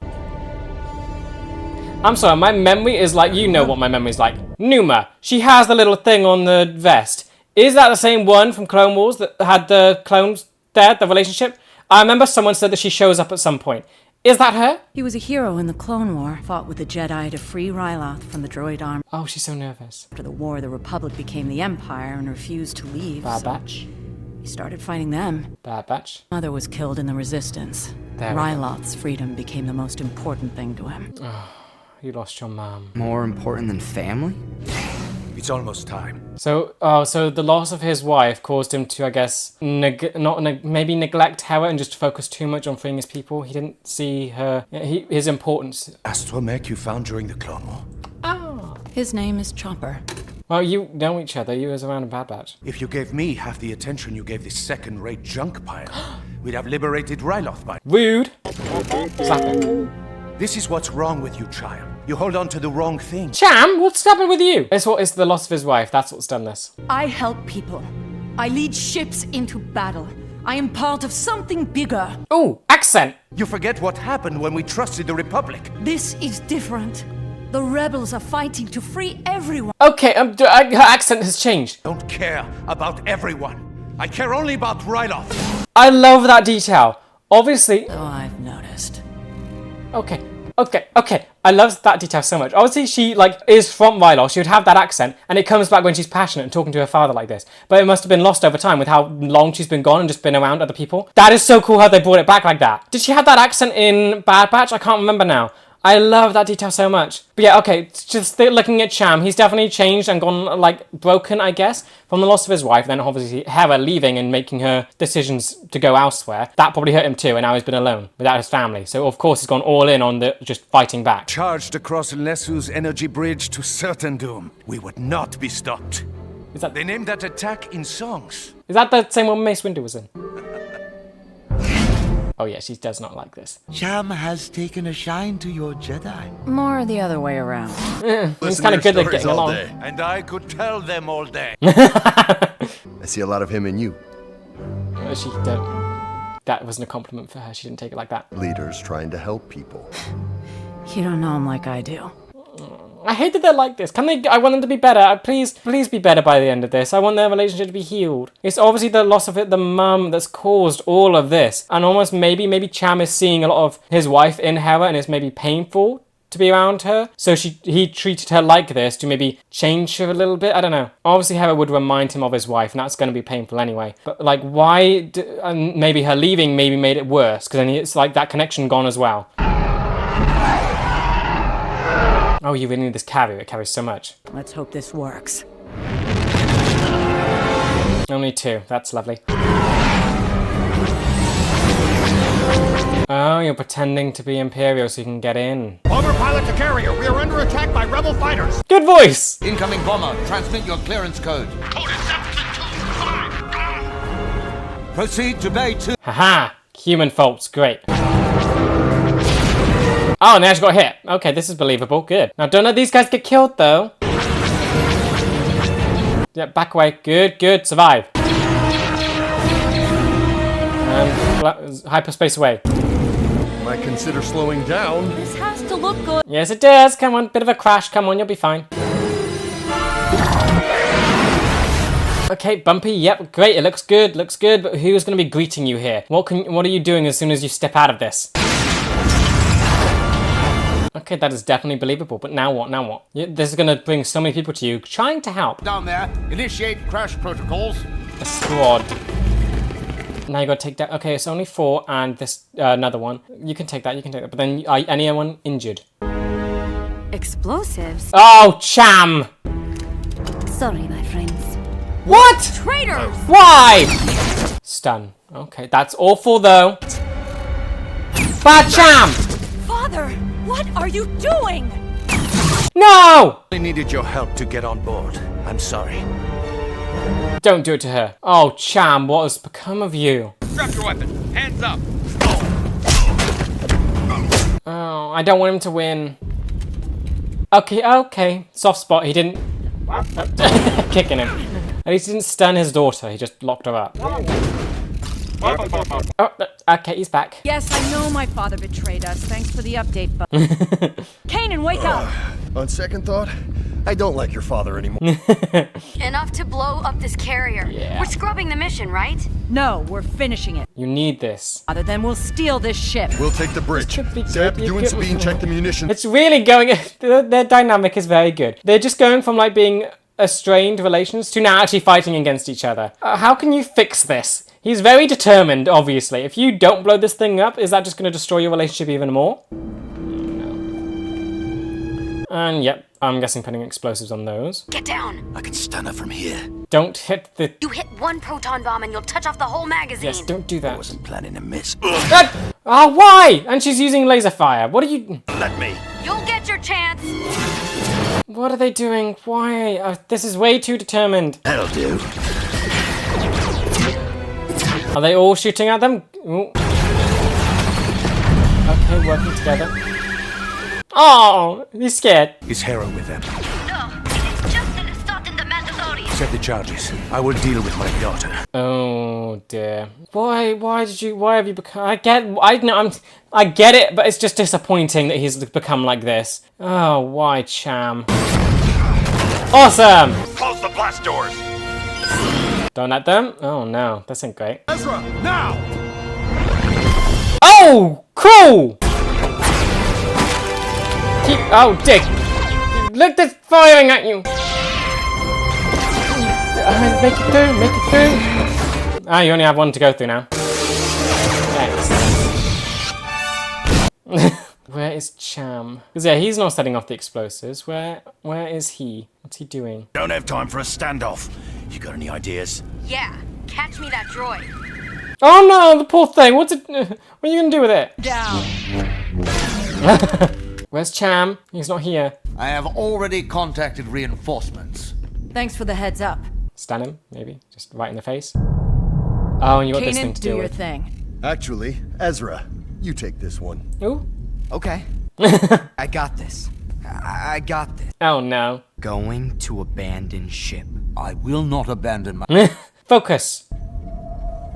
Speaker 1: sorry, my memory is like, you know what my memory is like. Numa, she has the little thing on the vest. Is that the same one from Clone Wars that had the clones there, the relationship? I remember someone said that she shows up at some point. Is that her?
Speaker 2: He was a hero in the Clone War, fought with the Jedi to free Ryloth from the droid army.
Speaker 1: Oh, she's so nervous.
Speaker 2: After the war, the Republic became the Empire and refused to leave.
Speaker 1: Bad
Speaker 2: so
Speaker 1: batch.
Speaker 2: he started fighting them.
Speaker 1: Bad batch.
Speaker 2: Mother was killed in the Resistance.
Speaker 1: There we go.
Speaker 2: Ryloth's freedom became the most important thing to him.
Speaker 1: You lost your mum.
Speaker 5: More important than family?
Speaker 6: It's almost time.
Speaker 1: So, so the loss of his wife caused him to, I guess, maybe neglect Hera and just focus too much on freeing his people. He didn't see her, his importance.
Speaker 6: Astromech you found during the Clone War.
Speaker 1: Oh.
Speaker 2: His name is Chopper.
Speaker 1: Well, you know each other. You was around in Bad Batch.
Speaker 6: If you gave me half the attention you gave this second-rate junk pile, we'd have liberated Ryloth by...
Speaker 1: Rude. Slap him.
Speaker 6: This is what's wrong with you, child. You hold on to the wrong thing.
Speaker 1: Cham, what's happened with you? It's the loss of his wife. That's what's done this.
Speaker 9: I help people. I lead ships into battle. I am part of something bigger.
Speaker 1: Ooh, accent.
Speaker 6: You forget what happened when we trusted the Republic.
Speaker 9: This is different. The rebels are fighting to free everyone.
Speaker 1: Okay, her accent has changed.
Speaker 6: Don't care about everyone. I care only about Ryloth.
Speaker 1: I love that detail. Obviously...
Speaker 2: So I've noticed.
Speaker 1: Okay. I love that detail so much. Obviously, she, like, is from Ryloth. She would have that accent, and it comes back when she's passionate and talking to her father like this. But it must have been lost over time with how long she's been gone and just been around other people. That is so cool how they brought it back like that. Did she have that accent in Bad Batch? I can't remember now. I love that detail so much. But yeah, okay, just looking at Cham, he's definitely changed and gone, like, broken, I guess, from the loss of his wife. Then obviously Hera leaving and making her decisions to go elsewhere. That probably hurt him too, and now he's been alone without his family. So of course he's gone all in on the just fighting back.
Speaker 11: Charged across Lesu's energy bridge to certain doom. We would not be stopped.
Speaker 1: Is that...
Speaker 11: They named that attack in songs.
Speaker 1: Is that the same one Mace Windu was in? Oh yeah, she does not like this.
Speaker 12: Cham has taken a shine to your Jedi.
Speaker 2: More the other way around.
Speaker 1: It's kind of good at getting along.
Speaker 11: And I could tell them all day.
Speaker 10: I see a lot of him in you.
Speaker 1: She don't. That wasn't a compliment for her. She didn't take it like that.
Speaker 10: Leaders trying to help people.
Speaker 2: You don't know him like I do.
Speaker 1: I hate that they're like this. Can they? I want them to be better. Please be better by the end of this. I want their relationship to be healed. It's obviously the loss of the mum that's caused all of this. And almost maybe Cham is seeing a lot of his wife in Hera and it's maybe painful to be around her. So he treated her like this to maybe change her a little bit. I don't know. Obviously Hera would remind him of his wife and that's going to be painful anyway. But like why, maybe her leaving maybe made it worse because then it's like that connection gone as well. Oh, you really need this carrier. It carries so much.
Speaker 2: Let's hope this works.
Speaker 1: Only 2. That's lovely. Oh, you're pretending to be Imperial so you can get in.
Speaker 7: Overpilot to carrier. We are under attack by rebel fighters.
Speaker 1: Good voice!
Speaker 12: Incoming bomber, transmit your clearance code.
Speaker 4: Code is 725.
Speaker 12: Proceed to Bay 2.
Speaker 1: Haha! Human faults. Great. Oh, now she got hit. Okay, this is believable. Good. Now, don't let these guys get killed, though. Yeah, back away. Good. Survive. And hyperspace away.
Speaker 10: Might consider slowing down.
Speaker 9: This has to look good.
Speaker 1: Yes, it does. Come on, bit of a crash. Come on, you'll be fine. Okay, bumpy. Yep, great. It looks good. But who's going to be greeting you here? What are you doing as soon as you step out of this? Okay, that is definitely believable, but now what? Yeah, this is gonna bring so many people to you, trying to help.
Speaker 12: Down there, initiate crash protocols.
Speaker 1: A squad. Now you gotta take that. Okay, it's only 4, and this another one. You can take that. But then, anyone injured?
Speaker 3: Explosives?
Speaker 1: Oh, Cham!
Speaker 3: Sorry, my friends.
Speaker 1: What?
Speaker 9: Traitors!
Speaker 1: Why? Stun. Okay, that's awful though. Bad Cham!
Speaker 9: Father, what are you doing?
Speaker 1: No!
Speaker 11: I needed your help to get on board. I'm sorry.
Speaker 1: Don't do it to her. Oh, Cham, what has become of you?
Speaker 8: Drop your weapon. Hands up.
Speaker 1: Oh, I don't want him to win. Okay. Soft spot. He didn't... Kicking him. At least he didn't stun his daughter. He just locked her up. Oh, okay, he's back.
Speaker 9: Yes, I know my father betrayed us. Thanks for the update, but Kanan, wake up!
Speaker 10: On second thought, I don't like your father anymore.
Speaker 3: Enough to blow up this carrier.
Speaker 1: Yeah.
Speaker 3: We're scrubbing the mission, right?
Speaker 9: No, we're finishing it.
Speaker 1: You need this.
Speaker 9: Other than we'll steal this ship.
Speaker 10: We'll take the bridge.
Speaker 1: Good.
Speaker 10: Zeb, you and Sabine check the munitions.
Speaker 1: It's really going... Their dynamic is very good. They're just going from like being strained relations to now actually fighting against each other. How can you fix this? He's very determined, obviously. If you don't blow this thing up, is that just going to destroy your relationship even more? No. And yep, I'm guessing putting explosives on those.
Speaker 3: Get down.
Speaker 12: I can stun her from here.
Speaker 1: Don't hit the...
Speaker 3: You hit one proton bomb and you'll touch off the whole magazine.
Speaker 1: Yes, don't do that.
Speaker 12: I wasn't planning to miss.
Speaker 1: Oh, why? And she's using laser fire. What are you...
Speaker 11: Let me.
Speaker 3: You'll get your chance.
Speaker 1: What are they doing? Why? This is way too determined.
Speaker 12: That'll do.
Speaker 1: Are they all shooting at them? Ooh. Okay, working together. Oh, he's scared.
Speaker 11: Is Hera with them?
Speaker 3: No, it's just that it's not in the mandatory.
Speaker 11: Set the charges. I will deal with my daughter.
Speaker 1: Oh dear. Why have you become... I get it, but it's just disappointing that he's become like this. Oh, why, Cham? Awesome!
Speaker 6: Close the blast doors!
Speaker 1: Don't let them? Oh no, this ain't great.
Speaker 7: Ezra, now!
Speaker 1: Oh, cool! Keep, oh, dick! Look, that's firing at you! Make it through, make it through! Ah, you only have one to go through now. Thanks. Where is Cham? Because yeah, he's not setting off the explosives. Where is he? What's he doing?
Speaker 12: Don't have time for a standoff. You got any ideas?
Speaker 3: Yeah, catch me that droid.
Speaker 1: Oh no, the poor thing. What are you gonna do with it?
Speaker 2: Down.
Speaker 1: Where's Cham? He's not here.
Speaker 12: I have already contacted reinforcements.
Speaker 2: Thanks for the heads up.
Speaker 1: Stun him, maybe. Just right in the face. Oh, and you got this thing
Speaker 2: Kanan,
Speaker 1: to
Speaker 2: do
Speaker 1: deal
Speaker 2: your
Speaker 1: with.
Speaker 2: thing.
Speaker 10: Actually, Ezra, you take this one.
Speaker 1: Ooh.
Speaker 5: Okay. I got this. I got this.
Speaker 1: Oh no.
Speaker 5: Going to abandon ship.
Speaker 12: I will not abandon my...
Speaker 1: Focus.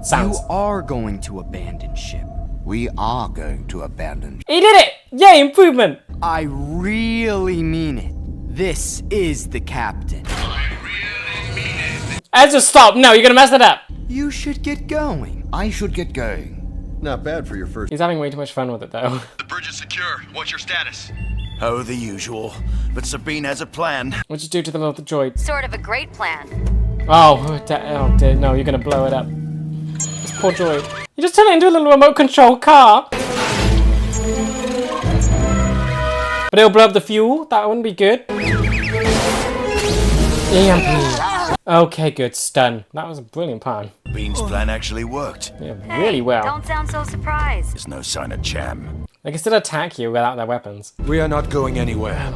Speaker 1: Sounds.
Speaker 5: You are going to abandon ship.
Speaker 12: We are going to abandon...
Speaker 1: He did it! Yay, improvement!
Speaker 5: I really mean it. This is the captain.
Speaker 1: Ezra, stop! No, you're gonna mess it up!
Speaker 5: You should get going.
Speaker 12: I should get going.
Speaker 10: Not bad for your first.
Speaker 1: He's having way too much fun with it though.
Speaker 4: The bridge is secure. What's your status?
Speaker 12: Oh, the usual. But Sabine has a plan.
Speaker 1: What'd you do to the little droid?
Speaker 3: Sort of a great plan.
Speaker 1: Oh, dear, no, you're gonna blow it up. This poor droid. You just turn it into a little remote control car! But it'll blow up the fuel? That wouldn't be good. EMP. Okay, good. Stun. That was a brilliant plan.
Speaker 12: Bean's plan actually worked.
Speaker 1: Yeah, really well.
Speaker 3: Don't sound so surprised.
Speaker 12: There's no sign of Cham.
Speaker 1: They can still attack you without their weapons.
Speaker 11: We are not going anywhere.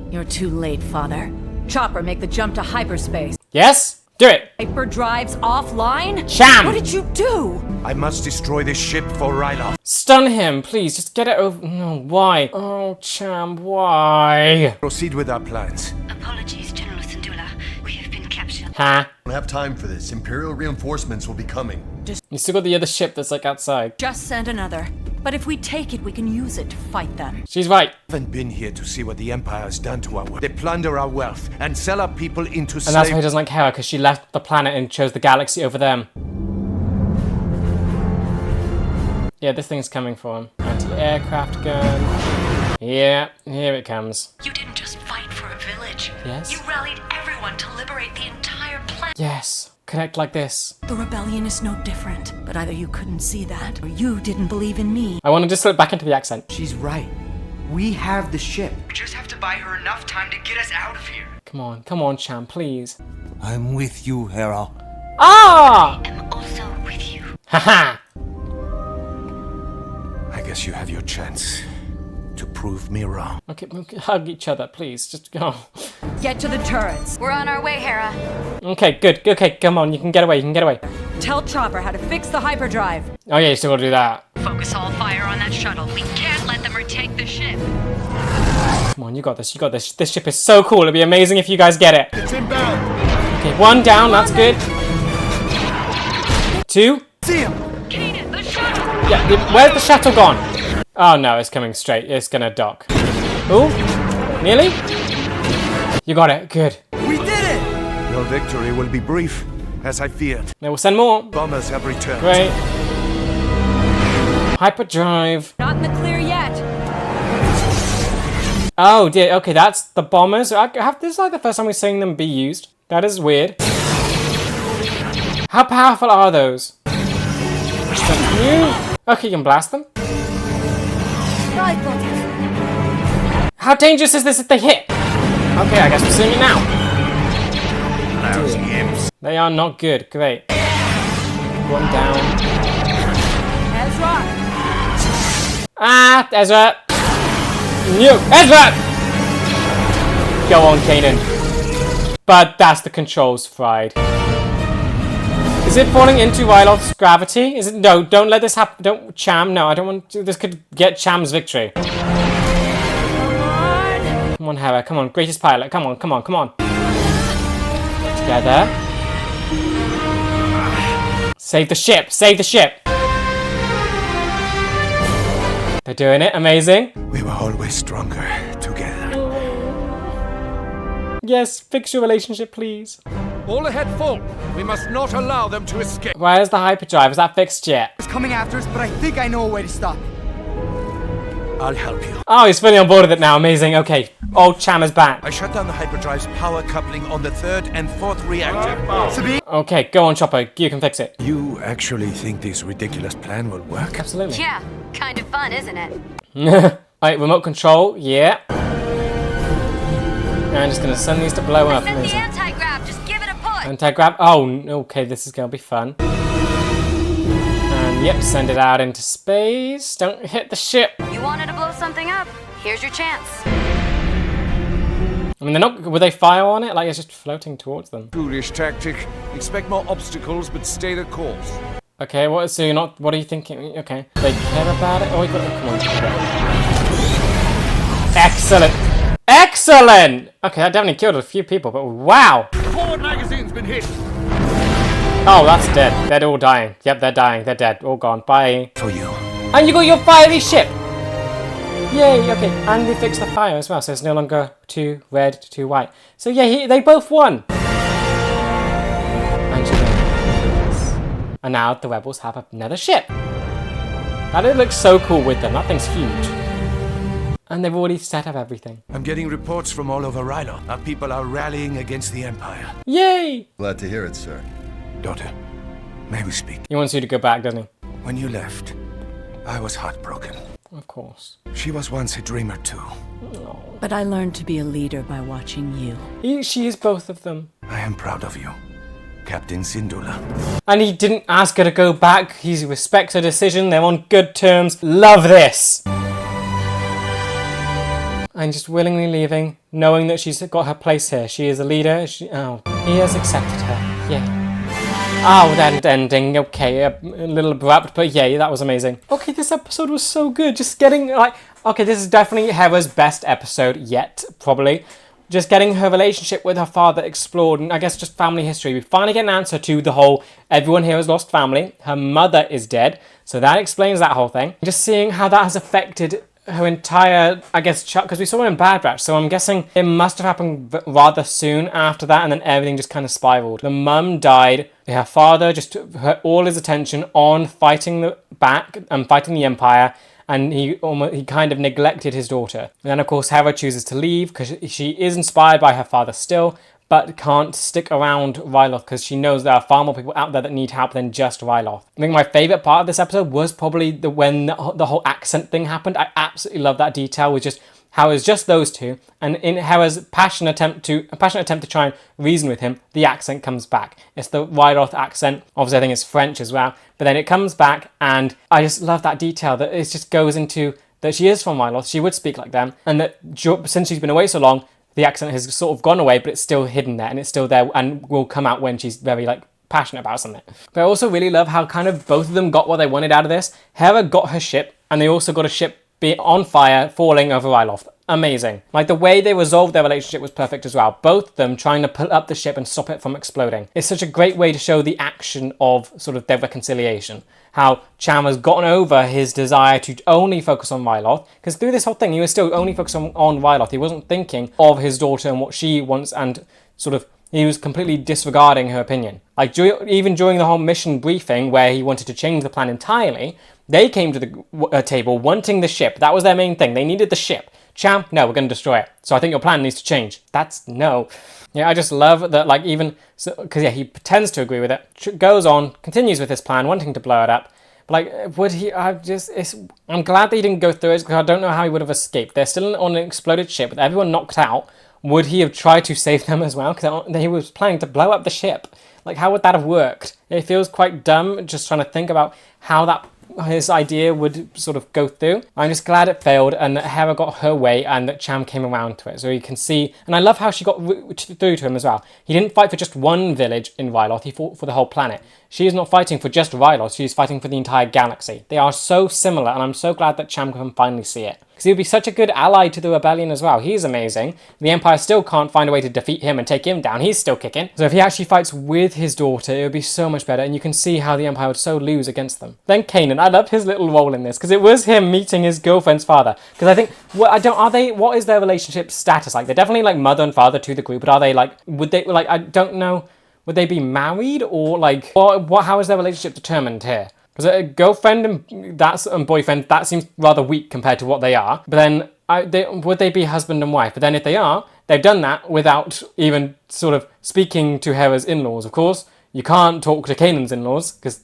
Speaker 2: You're too late, Father. Chopper, make the jump to hyperspace.
Speaker 1: Yes? Do it!
Speaker 2: Hyperdrive's offline?
Speaker 1: Cham!
Speaker 2: What did you do?
Speaker 11: I must destroy this ship for Ryloth.
Speaker 1: Stun him, please. Just get it over. No, why? Oh, Cham, why?
Speaker 11: Proceed with our plans.
Speaker 3: Apologies, General SYNDULLA. We have been captured.
Speaker 1: Huh?
Speaker 10: I don't have time for this. Imperial reinforcements will be coming.
Speaker 1: You still got the other ship that's like outside.
Speaker 2: Just send another. But if we take it, we can use it to fight them.
Speaker 1: She's right.
Speaker 11: I haven't been here to see what the Empire has done to our world. They plunder our wealth and sell our people into
Speaker 1: And that's why he
Speaker 11: slavery.
Speaker 1: doesn't like Hera, because she left the planet and chose the galaxy over them. Yeah, this thing's coming for him. Anti-aircraft gun. Yeah, here it comes.
Speaker 13: You didn't just fight for a village.
Speaker 1: Yes?
Speaker 13: You rallied everyone to liberate the entire planet.
Speaker 1: Yes. Connect like this.
Speaker 2: The rebellion is no different. But either you couldn't see that, or you didn't believe in me.
Speaker 1: I want to just slip back into the accent.
Speaker 5: She's right. We have the ship.
Speaker 14: We just have to buy her enough time to get us out of here.
Speaker 1: Come on, Cham, please.
Speaker 12: I'm with you, Hera.
Speaker 1: Ah!
Speaker 13: I am also with you.
Speaker 1: Haha!
Speaker 11: I guess you have your chance to prove me wrong.
Speaker 1: Okay, we can hug each other, please. Just go.
Speaker 2: Get to the turrets.
Speaker 3: We're on our way, Hera.
Speaker 1: Okay, good. Okay, come on. You can get away. You can get away.
Speaker 2: Tell Chopper how to fix the hyperdrive.
Speaker 1: Oh yeah, you still gotta do that.
Speaker 13: Focus all fire on that shuttle. We can't let them retake the ship.
Speaker 1: Come on, you got this. You got this. This ship is so cool. It'd be amazing if you guys get it.
Speaker 10: It's inbound.
Speaker 1: Okay, one down. That's good. Two.
Speaker 5: See him.
Speaker 13: Kanan, the shuttle.
Speaker 1: Yeah, where's the shuttle gone? Oh no, it's coming straight. It's gonna dock. Ooh, nearly? You got it. Good.
Speaker 5: We did it.
Speaker 11: Your victory will be brief, as I feared.
Speaker 1: Now we'll send more.
Speaker 11: Bombers have returned.
Speaker 1: Great. Hyperdrive.
Speaker 2: Not in the clear yet.
Speaker 1: Oh dear. Okay, that's the bombers. This is like the first time we're seeing them be used. That is weird. How powerful are those? Okay, you can blast them. How dangerous is this if they hit? Okay, I guess we're seeing it now.
Speaker 12: Lousy imps.
Speaker 1: They are not good. Great. One down.
Speaker 2: Ezra.
Speaker 1: Ah, Ezra. No, Ezra! Go on, Kanan. But that's the controls fried. Is it falling into Ryloth's gravity? Is it? No, don't let this happen. Don't, Cham. No, I don't want to. This could get Cham's victory. Come on, Hera. Come on, greatest pilot. Come on, come on, come on. Together. Save the ship. Save the ship. They're doing it. Amazing.
Speaker 11: We were always stronger together.
Speaker 1: Yes, fix your relationship, please.
Speaker 11: All ahead full. We must not allow them to escape.
Speaker 1: Where's the hyperdrive? Is that fixed yet?
Speaker 5: It's coming after us, but I think I know a way to stop it.
Speaker 11: I'll help you.
Speaker 1: Oh, he's fully on board with it now. Amazing. Okay, old Cham is back.
Speaker 11: I shut down the hyperdrive's power coupling on the 3rd and 4th reactor. Sabine?
Speaker 1: Okay, go on, Chopper. You can fix it.
Speaker 11: You actually think this ridiculous plan will work?
Speaker 1: Absolutely.
Speaker 3: Yeah, kind of fun, isn't it?
Speaker 1: Alright, remote control. Yeah. I'm just gonna send these to blow up.
Speaker 3: Send the anti-grav, just give it a push.
Speaker 1: Anti-grab. Oh, okay, this is gonna be fun. And yep, send it out into space. Don't hit the ship.
Speaker 3: You wanted to blow something up? Here's your chance.
Speaker 1: I mean, they're not. Would they fire on it? Like it's just floating towards them.
Speaker 11: Foolish tactic. Expect more obstacles, but stay the course.
Speaker 1: Okay, what? So you're not. What are you thinking? Okay, they care about it. Oh, we got. Come on. Excellent. Excellent. Okay, that definitely killed a few people, but wow.
Speaker 11: Forward magazine's been hit.
Speaker 1: Oh, that's dead. They're all dying. Yep, they're dying. They're dead. All gone. Bye.
Speaker 11: For you.
Speaker 1: And you got your fiery ship. Yay. Okay, and we fixed the fire as well, so it's no longer too red, too white. So yeah, they both won. And now the rebels have another ship. That it looks so cool with them. That thing's huge. And they've already set up everything.
Speaker 11: I'm getting reports from all over Rylo. Our people are rallying against the Empire.
Speaker 1: Yay!
Speaker 10: Glad to hear it, sir.
Speaker 11: Daughter, may we speak?
Speaker 1: He wants you to go back, doesn't he?
Speaker 11: When you left, I was heartbroken.
Speaker 1: Of course.
Speaker 11: She was once a dreamer too.
Speaker 1: Oh.
Speaker 2: But I learned to be a leader by watching you.
Speaker 1: She is both of them.
Speaker 11: I am proud of you, Captain SYNDULLA.
Speaker 1: And he didn't ask her to go back. He respects her decision. They're on good terms. Love this. And just willingly leaving, knowing that she's got her place here. She is a leader. He has accepted her. Yeah. Oh, that ending. Okay, a little abrupt, but yeah, that was amazing. Okay, this episode was so good. Just getting like, okay, this is definitely Hera's best episode yet, probably. Just getting her relationship with her father explored, and I guess just family history. We finally get an answer to the whole, everyone here has lost family. Her mother is dead, so that explains that whole thing. Just seeing how that has affected her entire, I guess, because we saw her in Bad Batch, so I'm guessing it must have happened rather soon after that, and then everything just kind of spiraled. The mum died, her father just took all his attention on fighting the back and fighting the Empire, and he kind of neglected his daughter. And then, of course, Hera chooses to leave because she is inspired by her father still, but can't stick around Ryloth because she knows there are far more people out there that need help than just Ryloth. I think my favourite part of this episode was probably when the whole accent thing happened. I absolutely love that detail with just how it was just those two, and in Hera's passionate attempt to try and reason with him, the accent comes back. It's the Ryloth accent. Obviously, I think it's French as well, but then it comes back, and I just love that detail that it just goes into that she is from Ryloth. She would speak like them, and that since she's been away so long, the accent has sort of gone away, but it's still hidden there, and it's still there, and will come out when she's very passionate about something. But I also really love how kind of both of them got what they wanted out of this. Hera got her ship, and they also got a ship be on fire, falling over Ryloth. Amazing. Like the way they resolved their relationship was perfect as well. Both of them trying to pull up the ship and stop it from exploding. It's such a great way to show the action of sort of their reconciliation. How Cham has gotten over his desire to only focus on Ryloth, because through this whole thing he was still only focused on Ryloth. He wasn't thinking of his daughter and what she wants, and sort of he was completely disregarding her opinion. Like even during the whole mission briefing where he wanted to change the plan entirely, they came to the table wanting the ship. That was their main thing. They needed the ship. Cham, no, we're going to destroy it. So I think your plan needs to change. That's no. Yeah, I just love that, like, even, because yeah, he pretends to agree with it, goes on, continues with his plan, wanting to blow it up. But, like, would he, I'm glad that he didn't go through it, because I don't know how he would have escaped. They're still on an exploded ship with everyone knocked out. Would he have tried to save them as well? Because he was planning to blow up the ship. Like, how would that have worked? It feels quite dumb, just trying to think about how his idea would sort of go through. I'm just glad it failed and that Hera got her way and that Cham came around to it. So you can see, and I love how she got through to him as well. He didn't fight for just one village in Ryloth, he fought for the whole planet. She is not fighting for just Ryloth, she's fighting for the entire galaxy. They are so similar, and I'm so glad that Cham can finally see it. Because he would be such a good ally to the rebellion as well. He's amazing. The Empire still can't find a way to defeat him and take him down. He's still kicking. So if he actually fights with his daughter, it would be so much better, and you can see how the Empire would so lose against them. Then Kanan, I loved his little role in this, because it was him meeting his girlfriend's father. Because I think, what is their relationship status like? They're definitely like mother and father to the group, but are they like, I don't know, would they be married, or like, how is their relationship determined here? Because a girlfriend and boyfriend, that seems rather weak compared to what they are. But then, would they be husband and wife? But then if they are, they've done that without even sort of speaking to Hera's in-laws, of course. You can't talk to Kanan's in-laws because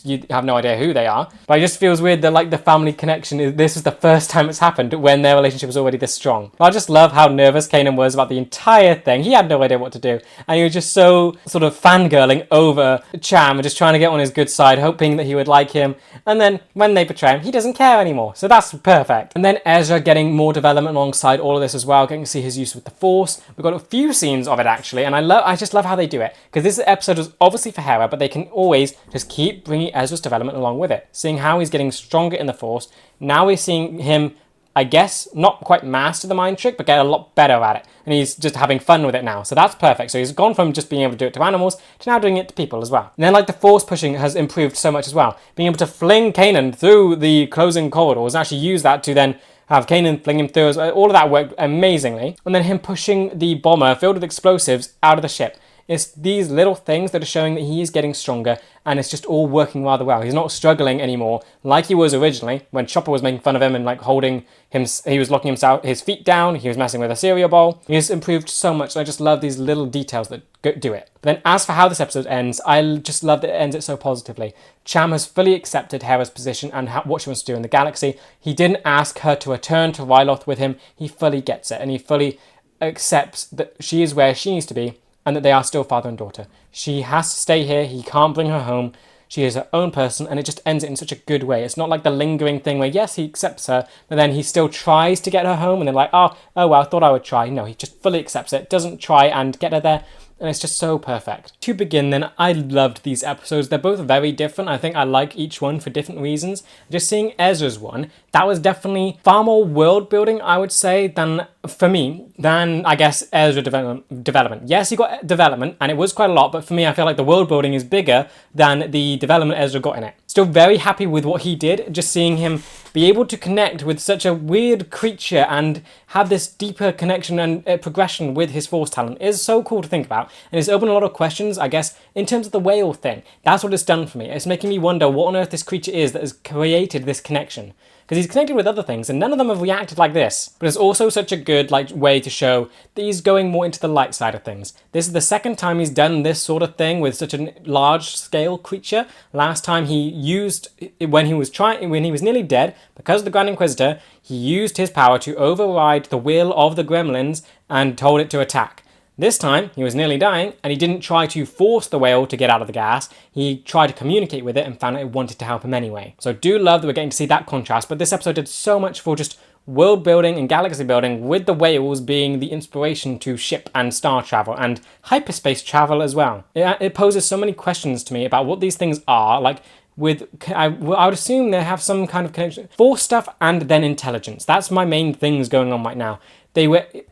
Speaker 1: you have no idea who they are. But it just feels weird that like the family connection, this is the first time it's happened when their relationship was already this strong. I just love how nervous Kanan was about the entire thing. He had no idea what to do. And he was just so sort of fangirling over Cham and just trying to get on his good side, hoping that he would like him. And then when they betray him, he doesn't care anymore. So that's perfect. And then Ezra getting more development alongside all of this as well, getting to see his use with the Force. We've got a few scenes of it actually, and I just love how they do it. Because this episode was obviously for Hera, but they can always just keep bringing Ezra's development along with it. Seeing how he's getting stronger in the Force. Now we're seeing him, I guess, not quite master the mind trick, but get a lot better at it. And he's just having fun with it now. So that's perfect. So he's gone from just being able to do it to animals to now doing it to people as well. And then like the Force pushing has improved so much as well. Being able to fling Kanan through the closing corridors and actually use that to then have Kanan fling him through. All of that worked amazingly. And then him pushing the bomber filled with explosives out of the ship. It's these little things that are showing that he is getting stronger, and it's just all working rather well. He's not struggling anymore like he was originally when Chopper was making fun of him and like holding him. He was locking his feet down. He was messing with a cereal bowl. He has improved so much. And I just love these little details that do it. But then as for how this episode ends, I just love that it ends it so positively. Cham has fully accepted Hera's position and what she wants to do in the galaxy. He didn't ask her to return to Ryloth with him. He fully gets it, and he fully accepts that she is where she needs to be, and that they are still father and daughter. She has to stay here. He can't bring her home. She is her own person, and it just ends it in such a good way. It's not like the lingering thing where, yes, he accepts her, but then he still tries to get her home, and they're like, oh well, I thought I would try. No, he just fully accepts it, doesn't try and get her there, and it's just so perfect. To begin then, I loved these episodes. They're both very different. I think I like each one for different reasons. Just seeing Ezra's one, that was definitely far more world building, I would say, than I guess Ezra development. Yes, he got development, and it was quite a lot, but for me, I feel like the world building is bigger than the development Ezra got in it. Still very happy with what he did, just seeing him be able to connect with such a weird creature and have this deeper connection and progression with his Force talent is so cool to think about. And it's opened a lot of questions, I guess, in terms of the whale thing. That's what it's done for me. It's making me wonder what on earth this creature is that has created this connection. Because he's connected with other things, and none of them have reacted like this. But it's also such a good way to show that he's going more into the light side of things. This is the second time he's done this sort of thing with such a large-scale creature. Last time he used, when he was nearly dead, because of the Grand Inquisitor, he used his power to override the will of the gremlins and told it to attack. This time, he was nearly dying, and he didn't try to force the whale to get out of the gas. He tried to communicate with it and found out it wanted to help him anyway. So I do love that we're getting to see that contrast, but this episode did so much for just world building and galaxy building, with the whales being the inspiration to ship and star travel and hyperspace travel as well. It poses so many questions to me about what these things are, like I would assume they have some kind of connection. Force stuff and then intelligence. That's my main things going on right now.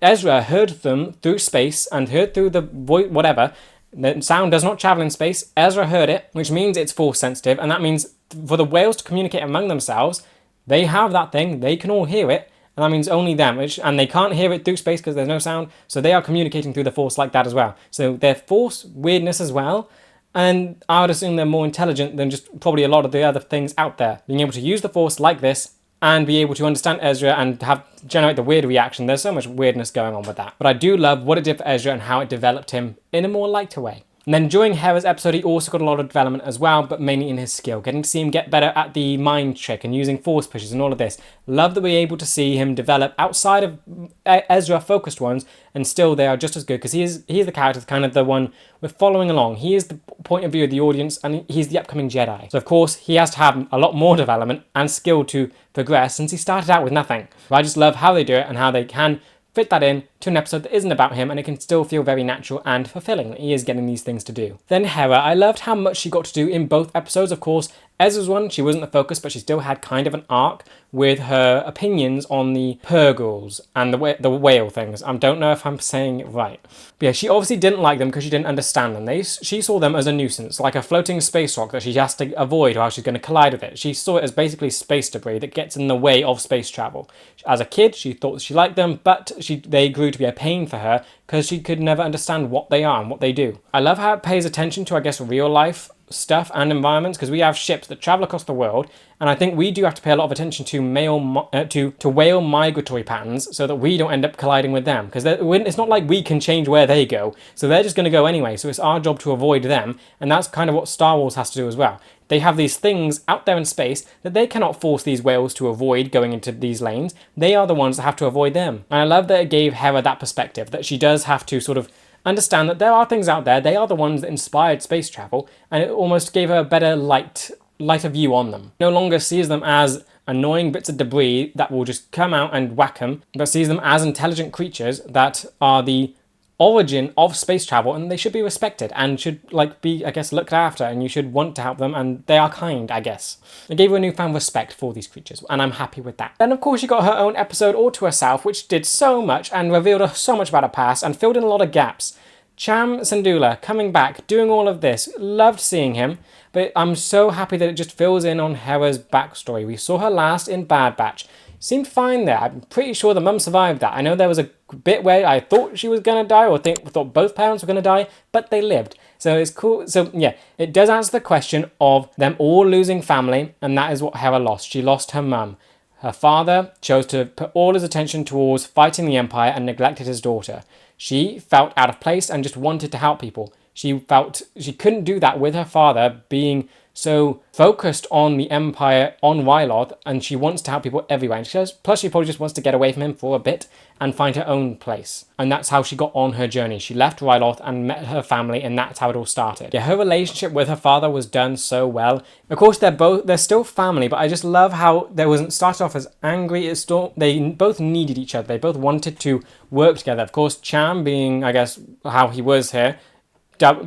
Speaker 1: Ezra heard them through space and heard through the whatever. The sound does not travel in space. Ezra heard it, which means it's Force sensitive, and that means for the whales to communicate among themselves, they have that thing. They can all hear it, and that means only them. And they can't hear it through space because there's no sound, so they are communicating through the Force like that as well. So they're Force weirdness as well. And I would assume they're more intelligent than just probably a lot of the other things out there. Being able to use the Force like this and be able to understand Ezra and generate the weird reaction. There's so much weirdness going on with that. But I do love what it did for Ezra and how it developed him in a more lighter way. And then during Hera's episode, he also got a lot of development as well, but mainly in his skill. Getting to see him get better at the mind trick and using Force pushes and all of this. Love that we're able to see him develop outside of Ezra-focused ones, and still they are just as good, because he is the character, kind of the one we're following along. He is the point of view of the audience, and he's the upcoming Jedi. So of course, he has to have a lot more development and skill to progress, since he started out with nothing. But I just love how they do it and how they can fit that in to an episode that isn't about him, and it can still feel very natural and fulfilling that he is getting these things to do. Then Hera, I loved how much she got to do in both episodes. Of course, Ezra's one, she wasn't the focus, but she still had kind of an arc with her opinions on the Purgles and the whale things. I don't know if I'm saying it right. But yeah, she obviously didn't like them because she didn't understand them. She saw them as a nuisance, like a floating space rock that she has to avoid or else she's going to collide with it. She saw it as basically space debris that gets in the way of space travel. As a kid, she thought she liked them, but they grew to be a pain for her because she could never understand what they are and what they do. I love how it pays attention to, I guess, real life stuff and environments, because we have ships that travel across the world, and I think we do have to pay a lot of attention to whale migratory patterns so that we don't end up colliding with them, because it's not like we can change where they go, so they're just going to go anyway, so it's our job to avoid them, and that's kind of what Star Wars has to do as well. They have these things out there in space that they cannot force these whales to avoid going into these lanes. They are the ones that have to avoid them. And I love that it gave Hera that perspective, that she does have to sort of understand that there are things out there. They are the ones that inspired space travel, and it almost gave her a better lighter view on them. No longer sees them as annoying bits of debris that will just come out and whack them, but sees them as intelligent creatures that are the origin of space travel, and they should be respected and should be, I guess, looked after, and you should want to help them, and they are kind, I guess. It gave her a newfound respect for these creatures, and I'm happy with that. Then of course she got her own episode all to herself, which did so much and revealed so much about her past and filled in a lot of gaps. Cham SYNDULLA coming back, doing all of this, loved seeing him, but I'm so happy that it just fills in on Hera's backstory. We saw her last in Bad Batch. Seemed fine there. I'm pretty sure the mum survived that. I know there was a bit where I thought she was going to die, or thought both parents were going to die, but they lived. So it's cool. So yeah, it does answer the question of them all losing family, and that is what Hera lost. She lost her mum. Her father chose to put all his attention towards fighting the Empire and neglected his daughter. She felt out of place and just wanted to help people. She felt she couldn't do that with her father being so focused on the Empire on Ryloth, and she wants to help people everywhere. And plus she probably just wants to get away from him for a bit and find her own place. And that's how she got on her journey. She left Ryloth and met her family, and that's how it all started. Yeah, her relationship with her father was done so well. Of course, they're still family, but I just love how there wasn't started off as angry. They both needed each other. They both wanted to work together. Of course, Cham, being, I guess, how he was here,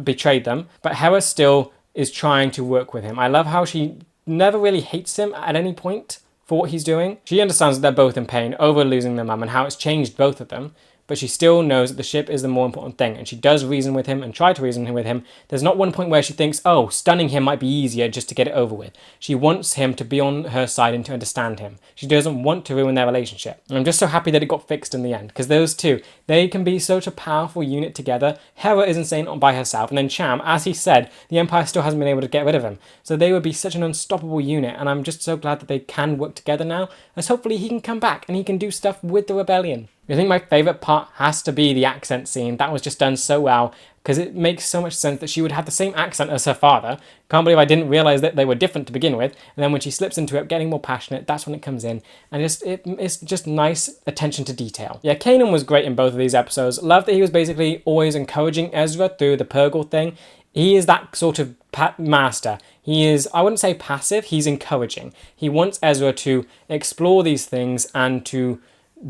Speaker 1: betrayed them, but Hera still is trying to work with him. I love how she never really hates him at any point for what he's doing. She understands that they're both in pain over losing their mum and how it's changed both of them, but she still knows that the ship is the more important thing, and she does reason with him and try to reason with him. There's not one point where she thinks, oh, stunning him might be easier just to get it over with. She wants him to be on her side and to understand him. She doesn't want to ruin their relationship. And I'm just so happy that it got fixed in the end, because those two, they can be such a powerful unit together. Hera is insane by herself, and then Cham, as he said, the Empire still hasn't been able to get rid of him. So they would be such an unstoppable unit, and I'm just so glad that they can work together now, as hopefully he can come back and he can do stuff with the rebellion. I think my favourite part has to be the accent scene. That was just done so well, because it makes so much sense that she would have the same accent as her father. Can't believe I didn't realise that they were different to begin with. And then when she slips into it, getting more passionate, that's when it comes in. And it's just nice attention to detail. Yeah, Kanan was great in both of these episodes. Love that he was basically always encouraging Ezra through the Purgle thing. He is that sort of master. He is, I wouldn't say passive, he's encouraging. He wants Ezra to explore these things and to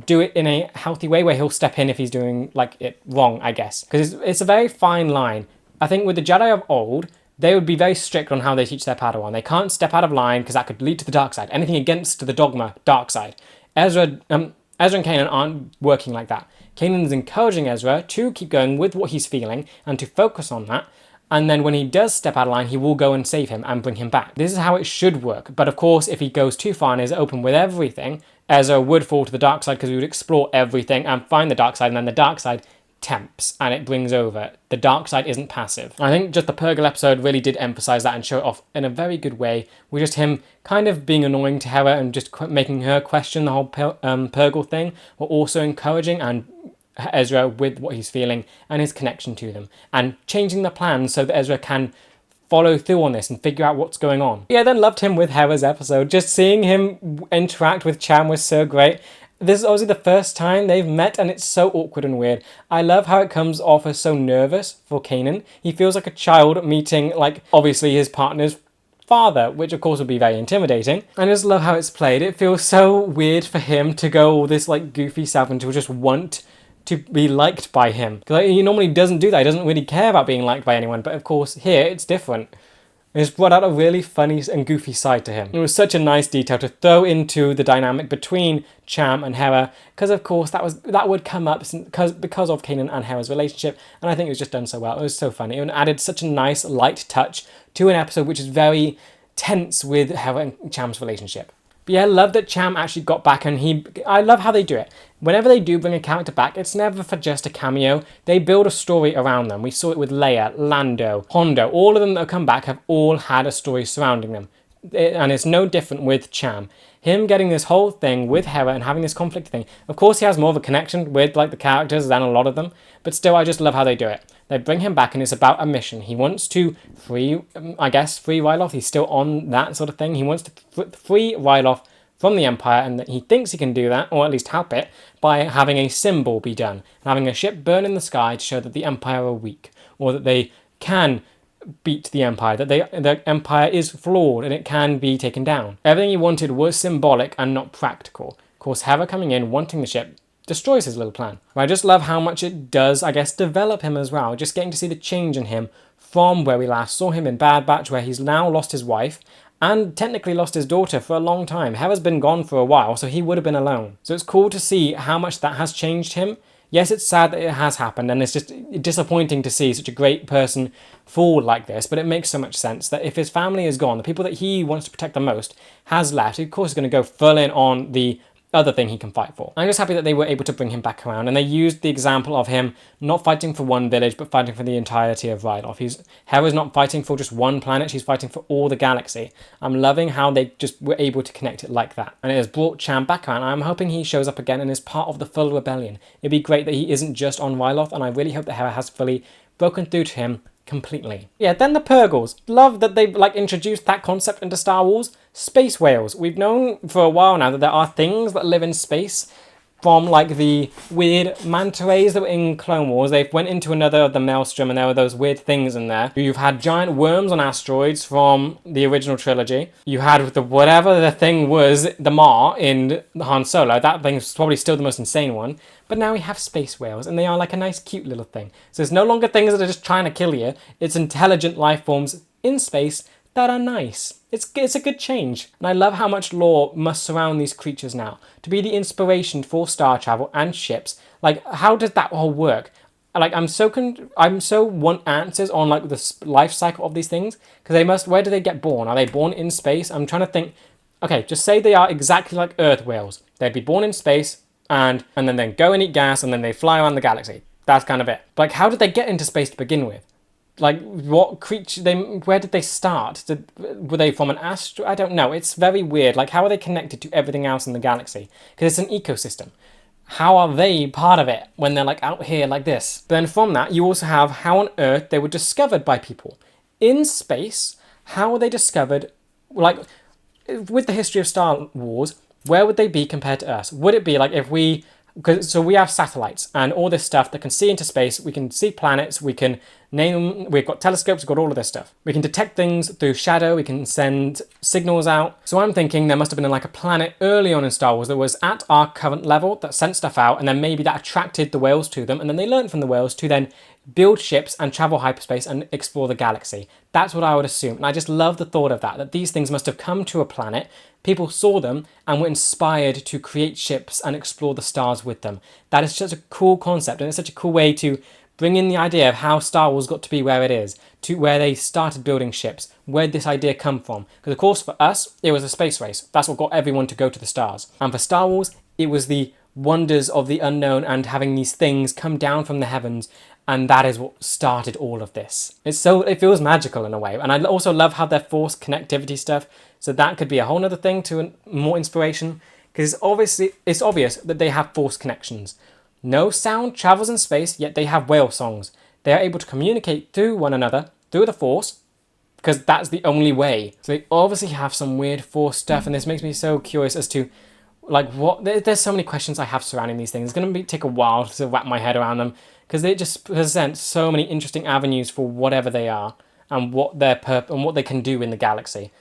Speaker 1: do it in a healthy way where he'll step in if he's doing it wrong, I guess. Because it's a very fine line. I think with the Jedi of old, they would be very strict on how they teach their Padawan. They can't step out of line because that could lead to the dark side. Anything against the dogma, dark side. Ezra and Kanan aren't working like that. Kanan is encouraging Ezra to keep going with what he's feeling and to focus on that. And then when he does step out of line, he will go and save him and bring him back. This is how it should work. But of course, if he goes too far and is open with everything, Ezra would fall to the dark side, because we would explore everything and find the dark side, and then the dark side tempts and it brings over. The dark side isn't passive. I think just the Purgle episode really did emphasize that and show it off in a very good way, with just him kind of being annoying to Hera and just making her question the whole Purgle thing, but also encouraging and Ezra with what he's feeling and his connection to them, and changing the plans so that Ezra can follow through on this and figure out what's going on. Yeah, then loved him with Hera's episode. Just seeing him interact with Cham was so great. This is obviously the first time they've met, and it's so awkward and weird. I love how it comes off as so nervous for Kanan. He feels like a child meeting, obviously his partner's father, which of course would be very intimidating. I just love how it's played. It feels so weird for him to go all this goofy stuff and to just want to be liked by him. Because he normally doesn't do that. He doesn't really care about being liked by anyone. But of course, here, it's different. It's brought out a really funny and goofy side to him. It was such a nice detail to throw into the dynamic between Cham and Hera, because of course that would come up because of Kanan and Hera's relationship, and I think it was just done so well. It was so funny. It added such a nice, light touch to an episode which is very tense with Hera and Cham's relationship. But yeah, I love that Cham actually got back, and I love how they do it. whenever they do bring a character back, it's never for just a cameo. They build a story around them. We saw it with Leia, Lando, Hondo. All of them that have come back have all had a story surrounding them. And it's no different with Cham. Him getting this whole thing with Hera and having this conflict thing. Of course, he has more of a connection with like the characters than a lot of them, but still, I just love how they do it. They bring him back, and it's about a mission. He wants to free Ryloth. He's still on that sort of thing. He wants to free Ryloth from the Empire, and that he thinks he can do that, or at least help it, by having a symbol be done, and having a ship burn in the sky to show that the Empire are weak, or that they can beat the Empire, that the Empire is flawed and it can be taken down. Everything he wanted was symbolic and not practical. Of course, Hera coming in, wanting the ship, destroys his little plan. But I just love how much it does, I guess, develop him as well. Just getting to see the change in him from where we last saw him in Bad Batch, where he's now lost his wife, and technically lost his daughter for a long time. Hera's been gone for a while, so he would have been alone. So it's cool to see how much that has changed him. Yes, it's sad that it has happened, and it's just disappointing to see such a great person fall like this, but it makes so much sense that if his family is gone, the people that he wants to protect the most has left, he of course is going to go full in on the other thing he can fight for. I'm just happy that they were able to bring him back around, and they used the example of him not fighting for one village, but fighting for the entirety of Ryloth. Hera's not fighting for just one planet, she's fighting for all the galaxy. I'm loving how they just were able to connect it like that. And it has brought Cham back around. I'm hoping he shows up again and is part of the full rebellion. It'd be great that he isn't just on Ryloth, and I really hope that Hera has fully broken through to him completely. Yeah, then the Purgles. Love that they've introduced that concept into Star Wars. Space whales. We've known for a while now that there are things that live in space, from the weird manta rays that were in Clone Wars. They went into another of the Maelstrom, and there were those weird things in there. You've had giant worms on asteroids from the original trilogy. You had whatever the thing was, the Mar in Han Solo. That thing's probably still the most insane one. But now we have space whales, and they are a nice cute little thing. So it's no longer things that are just trying to kill you. It's intelligent life forms in space that are nice. It's a good change. And I love how much lore must surround these creatures now. To be the inspiration for star travel and ships. How does that all work? I'm so want answers on the life cycle of these things. Because where do they get born? Are they born in space? I'm trying to think. Okay, just say they are exactly like Earth whales. They'd be born in space, and then they go and eat gas, and then they fly around the galaxy. That's kind of it. But how did they get into space to begin with? What creature, where did they start? Were they from an asteroid? I don't know. It's very weird. How are they connected to everything else in the galaxy? Because it's an ecosystem. How are they part of it when they're out here like this? Then from that, you also have how on Earth they were discovered by people. In space, how were they discovered? With the history of Star Wars, where would they be compared to us? Would it be if we... So we have satellites and all this stuff that can see into space. We can see planets, we can name them, we've got telescopes, we've got all of this stuff. We can detect things through shadow, we can send signals out. So I'm thinking there must have been a planet early on in Star Wars that was at our current level that sent stuff out, and then maybe that attracted the whales to them, and then they learned from the whales to then build ships and travel hyperspace and explore the galaxy. That's what I would assume. And I just love the thought of that these things must have come to a planet, people saw them and were inspired to create ships and explore the stars with them. That is such a cool concept, and it's such a cool way to bring in the idea of how Star Wars got to be where it is, to where they started building ships. Where did this idea come from? Because of course for us, it was a space race. That's what got everyone to go to the stars. And for Star Wars, it was the wonders of the unknown and having these things come down from the heavens, and that is what started all of this. It feels magical in a way. And I also love how they're force connectivity stuff, so that could be a whole other thing to more inspiration, because it's obvious that they have force connections. No sound travels in space, yet they have whale songs. They are able to communicate through one another, through the force, because that's the only way. So they obviously have some weird force stuff, and this makes me so curious as to there's so many questions I have surrounding these things. It's going to take a while to wrap my head around them, because they just present so many interesting avenues for whatever they are and what their and what they can do in the galaxy.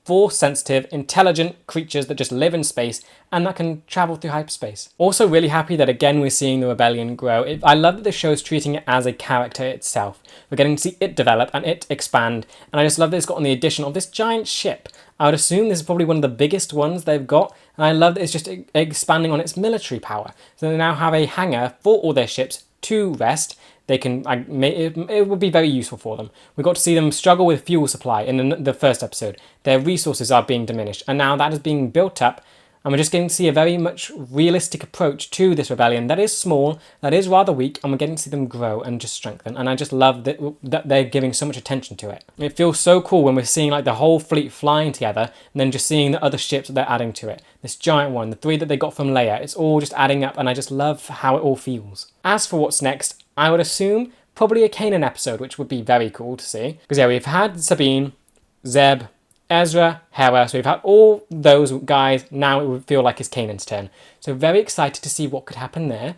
Speaker 1: Force-sensitive, intelligent creatures that just live in space and that can travel through hyperspace. Also really happy that again we're seeing the rebellion grow. I love that the show is treating it as a character itself. We're getting to see it develop and it expand, and I just love that it's gotten the addition of this giant ship. I would assume this is probably one of the biggest ones they've got, and I love that it's just expanding on its military power. So they now have a hangar for all their ships to rest. They can, it would be very useful for them. We got to see them struggle with fuel supply in the first episode. Their resources are being diminished, and now that is being built up. And we're just getting to see a very much realistic approach to this rebellion that is small, that is rather weak, and we're getting to see them grow and just strengthen. And I just love that they're giving so much attention to it. It feels so cool when we're seeing like the whole fleet flying together and then just seeing the other ships that they're adding to it. This giant one, the 3 that they got from Leia, it's all just adding up and I just love how it all feels. As for what's next, I would assume probably a Kanan episode, which would be very cool to see. Because yeah, we've had Sabine, Zeb, Ezra, Hera, so we've had all those guys. Now it would feel like it's Kanan's turn. So very excited to see what could happen there.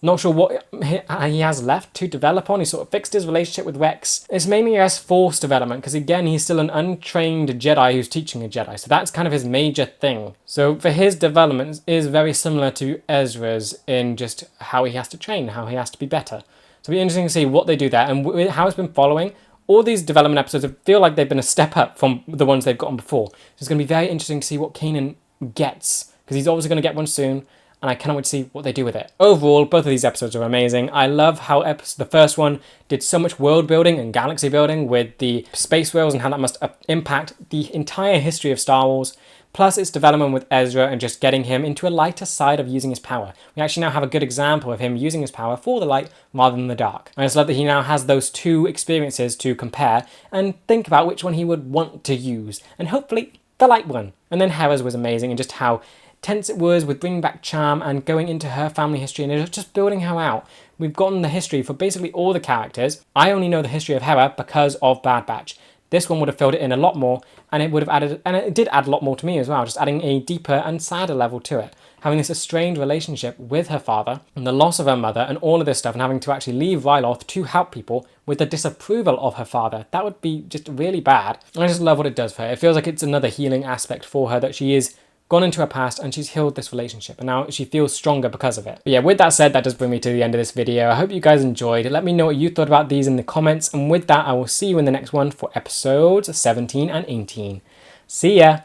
Speaker 1: Not sure what he has left to develop on. He sort of fixed his relationship with Rex. It's mainly as Force development, because again, he's still an untrained Jedi who's teaching a Jedi. So that's kind of his major thing. So for his development is very similar to Ezra's in just how he has to train, how he has to be better. So it'll be interesting to see what they do there and how it's been following. All these development episodes feel like they've been a step up from the ones they've gotten before. So it's going to be very interesting to see what Kanan gets, because he's obviously going to get one soon, and I cannot wait to see what they do with it. Overall, both of these episodes are amazing. I love how the first one did so much world building and galaxy building with the space whales and how that must impact the entire history of Star Wars. Plus its development with Ezra and just getting him into a lighter side of using his power. We actually now have a good example of him using his power for the light rather than the dark. I just love that he now has those two experiences to compare and think about which one he would want to use. And hopefully the light one. And then Hera's was amazing and just how tense it was with bringing back Charm and going into her family history and just building her out. We've gotten the history for basically all the characters. I only know the history of Hera because of Bad Batch. This one would have filled it in a lot more, and it would have added, and it did add a lot more to me as well, just adding a deeper and sadder level to it. Having this estranged relationship with her father, and the loss of her mother, and all of this stuff, and having to actually leave Ryloth to help people with the disapproval of her father. That would be just really bad. I just love what it does for her. It feels like it's another healing aspect for her, that she is gone into her past and she's healed this relationship and now she feels stronger because of it. But yeah, with that said, that does bring me to the end of this video. I hope you guys enjoyed. Let me know what you thought about these in the comments, and with that I will see you in the next one for episodes 17 and 18. See ya!